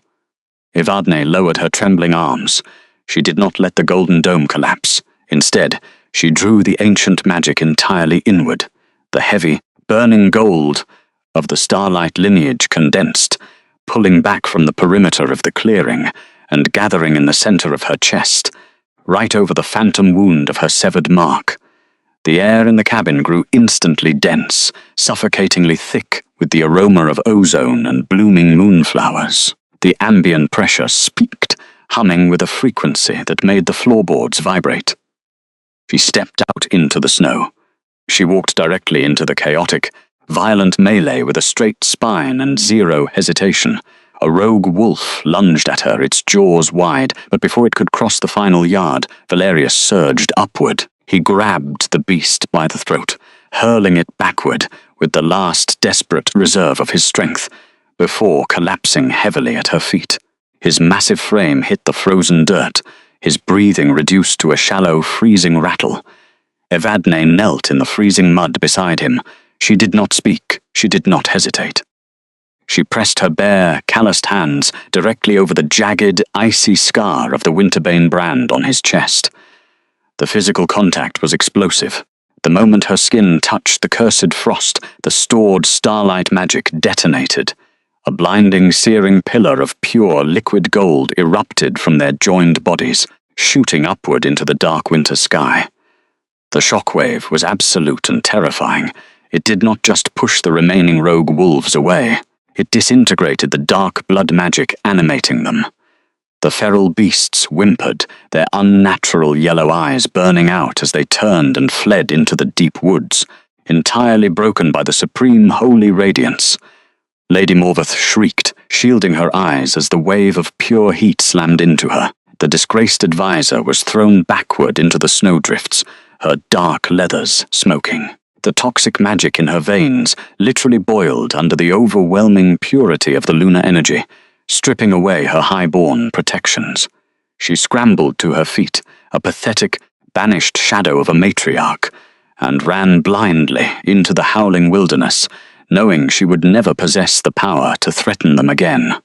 Evadne lowered her trembling arms. She did not let the golden dome collapse. Instead, she drew the ancient magic entirely inward. The heavy, burning gold of the starlight lineage condensed, pulling back from the perimeter of the clearing and gathering in the center of her chest, right over the phantom wound of her severed mark. The air in the cabin grew instantly dense, suffocatingly thick with the aroma of ozone and blooming moonflowers. The ambient pressure speaked, humming with a frequency that made the floorboards vibrate. She stepped out into the snow. She walked directly into the chaotic, violent melee with a straight spine and zero hesitation. A rogue wolf lunged at her, its jaws wide, but before it could cross the final yard, Valerius surged upward. He grabbed the beast by the throat, hurling it backward with the last desperate reserve of his strength, before collapsing heavily at her feet. His massive frame hit the frozen dirt, his breathing reduced to a shallow, freezing rattle. Evadne knelt in the freezing mud beside him. She did not speak, she did not hesitate. She pressed her bare, calloused hands directly over the jagged, icy scar of the Winterbane brand on his chest. The physical contact was explosive. The moment her skin touched the cursed frost, the stored starlight magic detonated. A blinding, searing pillar of pure, liquid gold erupted from their joined bodies, shooting upward into the dark winter sky. The shockwave was absolute and terrifying. It did not just push the remaining rogue wolves away. It disintegrated the dark blood magic animating them. The feral beasts whimpered, their unnatural yellow eyes burning out as they turned and fled into the deep woods, entirely broken by the supreme holy radiance. Lady Morveth shrieked, shielding her eyes as the wave of pure heat slammed into her. The disgraced advisor was thrown backward into the snowdrifts, her dark leathers smoking. The toxic magic in her veins literally boiled under the overwhelming purity of the lunar energy, stripping away her high-born protections. She scrambled to her feet, a pathetic, banished shadow of a matriarch, and ran blindly into the howling wilderness, knowing she would never possess the power to threaten them again.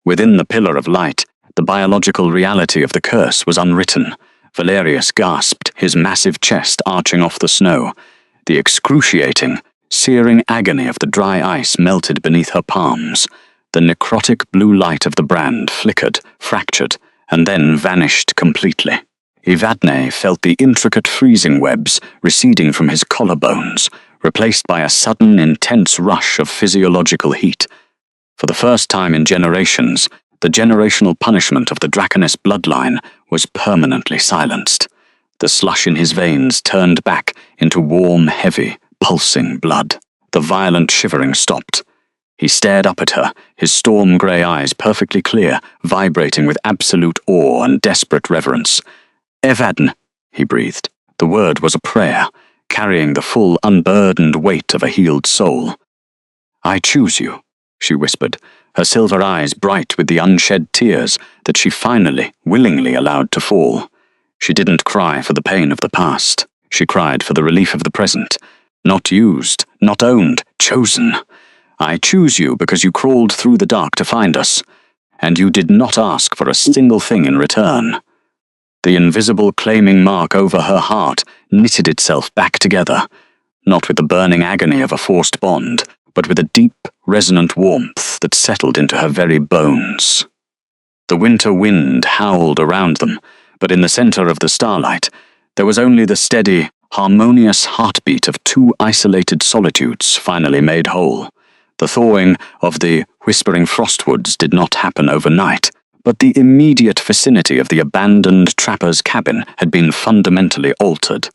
Within the pillar of light, the biological reality of the curse was unwritten. Valerius gasped, his massive chest arching off the snow. The excruciating, searing agony of the dry ice melted beneath her palms. The necrotic blue light of the brand flickered, fractured, and then vanished completely. Evadne felt the intricate freezing webs receding from his collarbones, replaced by a sudden, intense rush of physiological heat. For the first time in generations, the generational punishment of the Draconess bloodline was permanently silenced. The slush in his veins turned back into warm, heavy, pulsing blood. The violent shivering stopped. He stared up at her, his storm-grey eyes perfectly clear, vibrating with absolute awe and desperate reverence. "Evadne," he breathed. The word was a prayer, carrying the full, unburdened weight of a healed soul. "I choose you," she whispered, her silver eyes bright with the unshed tears that she finally, willingly allowed to fall. She didn't cry for the pain of the past. She cried for the relief of the present. Not used, not owned, chosen. "I choose you because you crawled through the dark to find us, and you did not ask for a single thing in return." The invisible claiming mark over her heart knitted itself back together, not with the burning agony of a forced bond, but with a deep, resonant warmth that settled into her very bones. The winter wind howled around them, but in the center of the starlight, there was only the steady, harmonious heartbeat of two isolated solitudes finally made whole. The thawing of the Whispering Frostwoods did not happen overnight, but the immediate vicinity of the abandoned trapper's cabin had been fundamentally altered.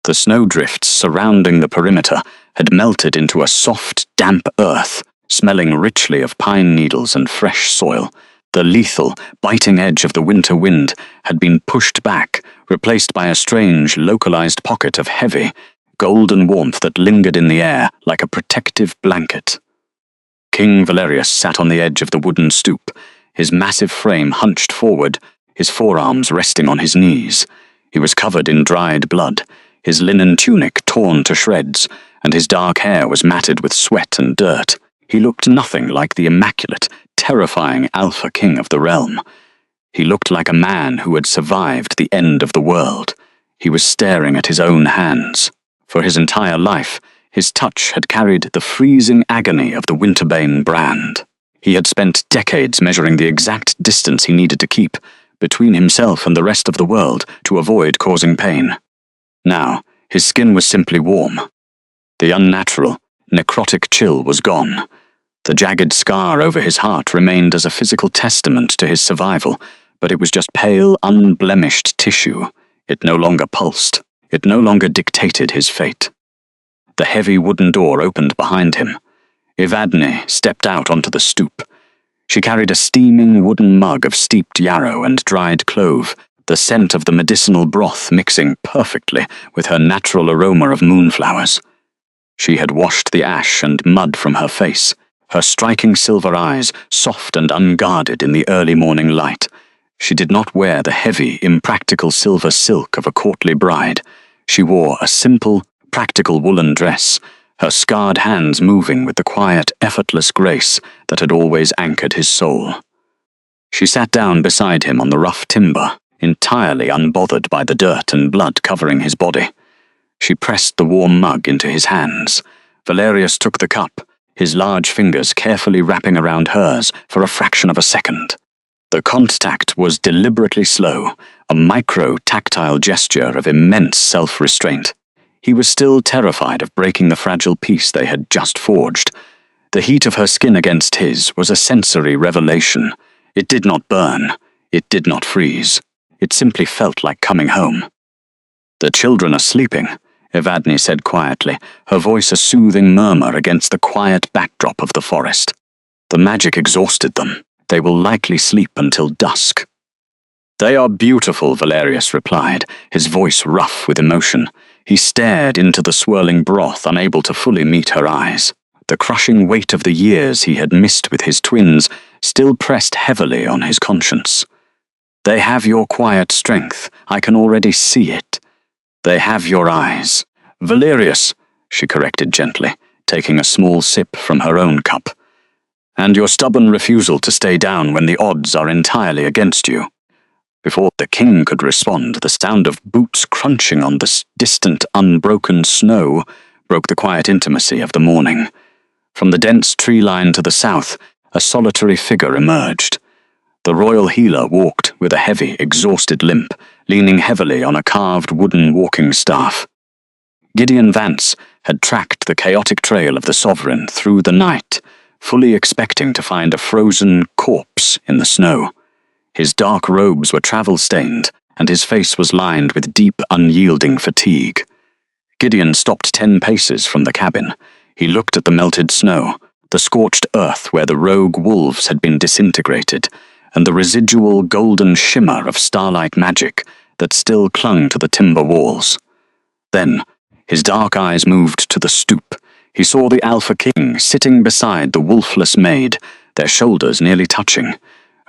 The snowdrifts surrounding the perimeter had melted into a soft, damp earth, smelling richly of pine needles and fresh soil. The lethal, biting edge of the winter wind had been pushed back, replaced by a strange, localized pocket of heavy, golden warmth that lingered in the air like a protective blanket. King Valerius sat on the edge of the wooden stoop, his massive frame hunched forward, his forearms resting on his knees. He was covered in dried blood, his linen tunic torn to shreds, and his dark hair was matted with sweat and dirt. He looked nothing like the immaculate, terrifying Alpha King of the realm. He looked like a man who had survived the end of the world. He was staring at his own hands. For his entire life, his touch had carried the freezing agony of the Winterbane brand. He had spent decades measuring the exact distance he needed to keep between himself and the rest of the world to avoid causing pain. Now, his skin was simply warm. The unnatural, necrotic chill was gone. The jagged scar over his heart remained as a physical testament to his survival, but it was just pale, unblemished tissue. It no longer pulsed. It no longer dictated his fate. The heavy wooden door opened behind him. Evadne stepped out onto the stoop. She carried a steaming wooden mug of steeped yarrow and dried clove, the scent of the medicinal broth mixing perfectly with her natural aroma of moonflowers. She had washed the ash and mud from her face, her striking silver eyes soft and unguarded in the early morning light. She did not wear the heavy, impractical silver silk of a courtly bride. She wore a simple, practical woolen dress, her scarred hands moving with the quiet, effortless grace that had always anchored his soul. She sat down beside him on the rough timber, entirely unbothered by the dirt and blood covering his body. She pressed the warm mug into his hands. Valerius took the cup, his large fingers carefully wrapping around hers for a fraction of a second. The contact was deliberately slow, a micro-tactile gesture of immense self-restraint. He was still terrified of breaking the fragile peace they had just forged. The heat of her skin against his was a sensory revelation. It did not burn. It did not freeze. It simply felt like coming home. "The children are sleeping," Evadne said quietly, her voice a soothing murmur against the quiet backdrop of the forest. "The magic exhausted them. They will likely sleep until dusk." "They are beautiful," Valerius replied, his voice rough with emotion. He stared into the swirling broth, unable to fully meet her eyes. The crushing weight of the years he had missed with his twins still pressed heavily on his conscience. "They have your quiet strength. I can already see it. They have your eyes." "Valerius," she corrected gently, taking a small sip from her own cup. "And your stubborn refusal to stay down when the odds are entirely against you." Before the king could respond, the sound of boots crunching on the distant, unbroken snow broke the quiet intimacy of the morning. From the dense tree line to the south, a solitary figure emerged. The royal healer walked with a heavy, exhausted limp, leaning heavily on a carved wooden walking staff. Gideon Vance had tracked the chaotic trail of the sovereign through the night, fully expecting to find a frozen corpse in the snow. His dark robes were travel-stained, and his face was lined with deep, unyielding fatigue. Gideon stopped 10 paces from the cabin. He looked at the melted snow, the scorched earth where the rogue wolves had been disintegrated, and the residual golden shimmer of starlight magic that still clung to the timber walls. Then, his dark eyes moved to the stoop. He saw the Alpha King sitting beside the wolfless maid, their shoulders nearly touching,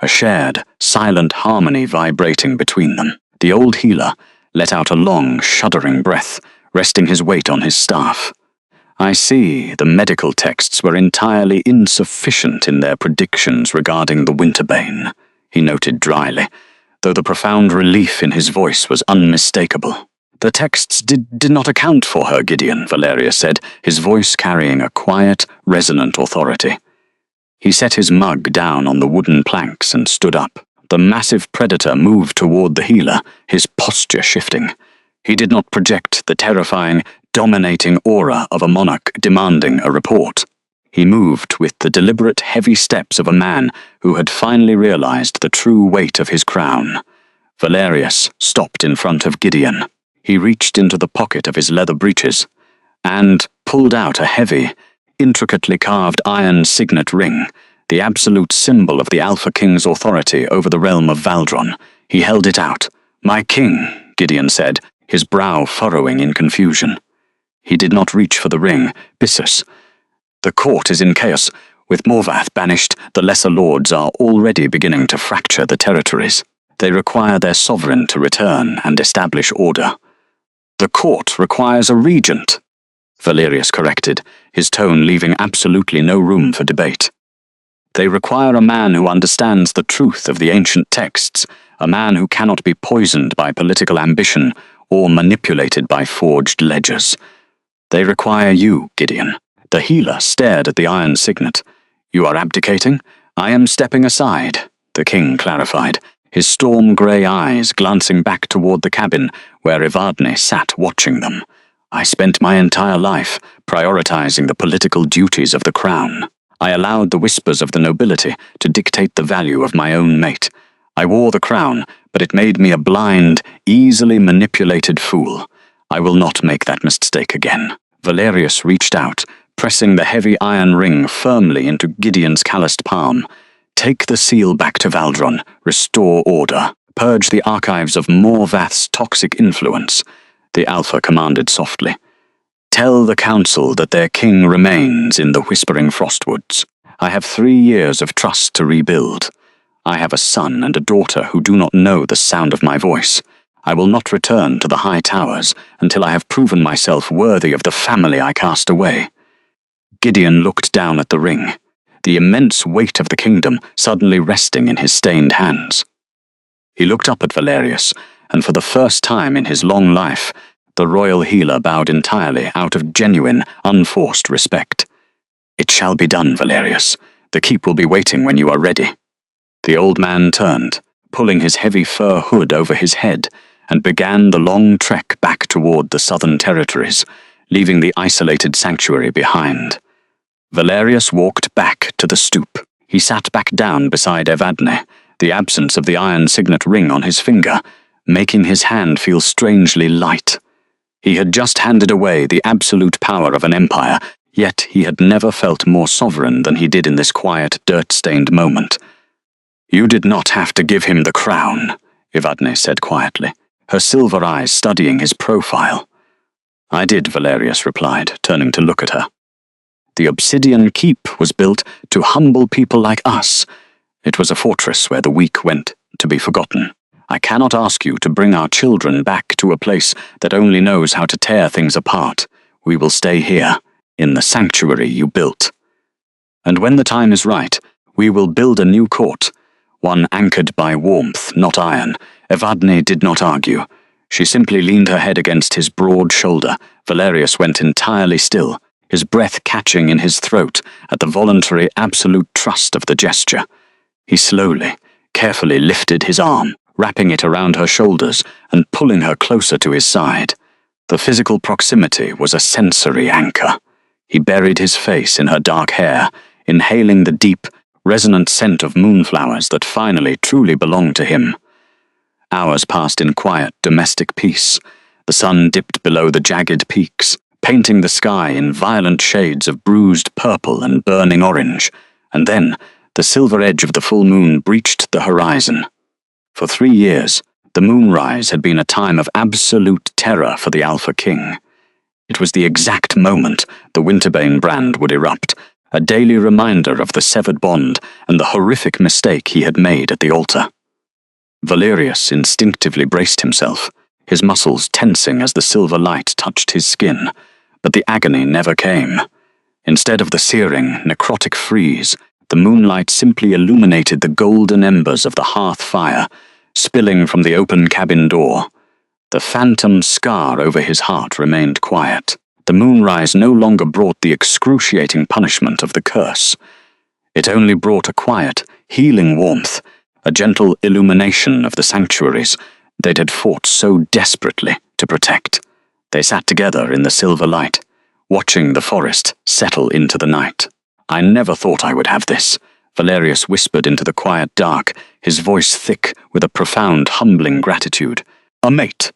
a shared, silent harmony vibrating between them. The old healer let out a long, shuddering breath, resting his weight on his staff. "I see the medical texts were entirely insufficient in their predictions regarding the Winterbane," he noted dryly, though the profound relief in his voice was unmistakable. "The texts did not account for her, Gideon," Valerius said, his voice carrying a quiet, resonant authority. He set his mug down on the wooden planks and stood up. The massive predator moved toward the healer, his posture shifting. He did not project the terrifying, dominating aura of a monarch demanding a report. He moved with the deliberate, heavy steps of a man who had finally realized the true weight of his crown. Valerius stopped in front of Gideon. He reached into the pocket of his leather breeches and pulled out a heavy, intricately carved iron signet ring, the absolute symbol of the Alpha King's authority over the realm of Valdron. He held it out. "My king," Gideon said, his brow furrowing in confusion. He did not reach for the ring. "Byssus, the court is in chaos. With Morvath banished, the lesser lords are already beginning to fracture the territories. They require their sovereign to return and establish order." "The court requires a regent," Valerius corrected, his tone leaving absolutely no room for debate. "They require a man who understands the truth of the ancient texts, a man who cannot be poisoned by political ambition or manipulated by forged ledgers. They require you, Gideon." The healer stared at the iron signet. "You are abdicating? I am stepping aside," the king clarified, his storm-grey eyes glancing back toward the cabin where Evadne sat watching them. "I spent my entire life prioritizing the political duties of the crown. I allowed the whispers of the nobility to dictate the value of my own mate. I wore the crown, but it made me a blind, easily manipulated fool. I will not make that mistake again." Valerius reached out, pressing the heavy iron ring firmly into Gideon's calloused palm. "Take the seal back to Valdron, restore order, purge the archives of Morvath's toxic influence," the Alpha commanded softly. "Tell the council that their king remains in the Whispering Frostwoods. I have 3 years of trust to rebuild. I have a son and a daughter who do not know the sound of my voice. I will not return to the high towers until I have proven myself worthy of the family I cast away." Gideon looked down at the ring, the immense weight of the kingdom suddenly resting in his stained hands. He looked up at Valerius, and for the first time in his long life, the royal healer bowed entirely out of genuine, unforced respect. "It shall be done, Valerius. The keep will be waiting when you are ready." The old man turned, pulling his heavy fur hood over his head, and began the long trek back toward the southern territories, leaving the isolated sanctuary behind. Valerius walked back to the stoop. He sat back down beside Evadne, the absence of the iron signet ring on his finger, making his hand feel strangely light. He had just handed away the absolute power of an empire, yet he had never felt more sovereign than he did in this quiet, dirt-stained moment. "You did not have to give him the crown," Evadne said quietly, her silver eyes studying his profile. "I did," Valerius replied, turning to look at her. "The Obsidian Keep was built to humble people like us. It was a fortress where the weak went to be forgotten. I cannot ask you to bring our children back to a place that only knows how to tear things apart. We will stay here, in the sanctuary you built. And when the time is right, we will build a new court, one anchored by warmth, not iron." Evadne did not argue. She simply leaned her head against his broad shoulder. Valerius went entirely still, his breath catching in his throat at the voluntary, absolute trust of the gesture. He slowly, carefully lifted his arm, wrapping it around her shoulders and pulling her closer to his side. The physical proximity was a sensory anchor. He buried his face in her dark hair, inhaling the deep, resonant scent of moonflowers that finally truly belonged to him. Hours passed in quiet, domestic peace. The sun dipped below the jagged peaks, painting the sky in violent shades of bruised purple and burning orange, and then the silver edge of the full moon breached the horizon. For 3 years, the moonrise had been a time of absolute terror for the Alpha King. It was the exact moment the Winterbane brand would erupt, a daily reminder of the severed bond and the horrific mistake he had made at the altar. Valerius instinctively braced himself, his muscles tensing as the silver light touched his skin, but the agony never came. Instead of the searing, necrotic freeze, the moonlight simply illuminated the golden embers of the hearth fire, spilling from the open cabin door. The phantom scar over his heart remained quiet. The moonrise no longer brought the excruciating punishment of the curse. It only brought a quiet, healing warmth, a gentle illumination of the sanctuaries they had fought so desperately to protect. They sat together in the silver light, watching the forest settle into the night. I never thought I would have this, Valerius whispered into the quiet dark, his voice thick with a profound, humbling gratitude. A mate.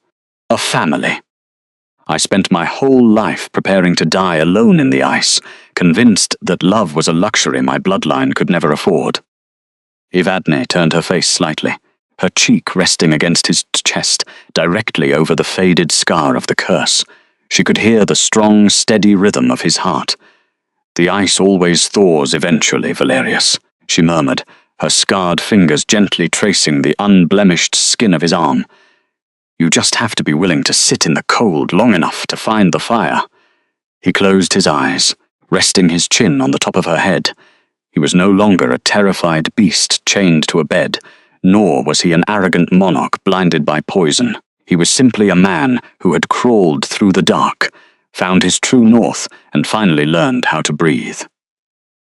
A family. I spent my whole life preparing to die alone in the ice, convinced that love was a luxury my bloodline could never afford. Evadne turned her face slightly, her cheek resting against his chest, directly over the faded scar of the curse. She could hear the strong, steady rhythm of his heart. The ice always thaws eventually, Valerius, she murmured, her scarred fingers gently tracing the unblemished skin of his arm. You just have to be willing to sit in the cold long enough to find the fire. He closed his eyes, resting his chin on the top of her head. He was no longer a terrified beast chained to a bed, nor was he an arrogant monarch blinded by poison. He was simply a man who had crawled through the dark, found his true north, and finally learned how to breathe.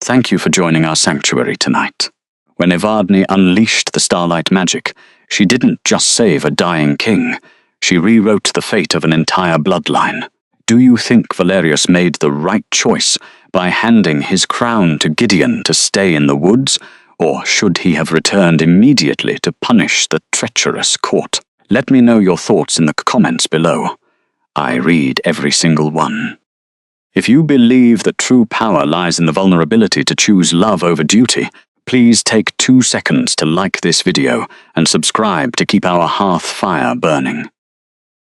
Thank you for joining our sanctuary tonight. When Evadne unleashed the starlight magic, she didn't just save a dying king, she rewrote the fate of an entire bloodline. Do you think Valerius made the right choice by handing his crown to Gideon to stay in the woods, or should he have returned immediately to punish the treacherous court? Let me know your thoughts in the comments below. I read every single one. If you believe that true power lies in the vulnerability to choose love over duty, please take 2 seconds to like this video and subscribe to keep our hearth fire burning.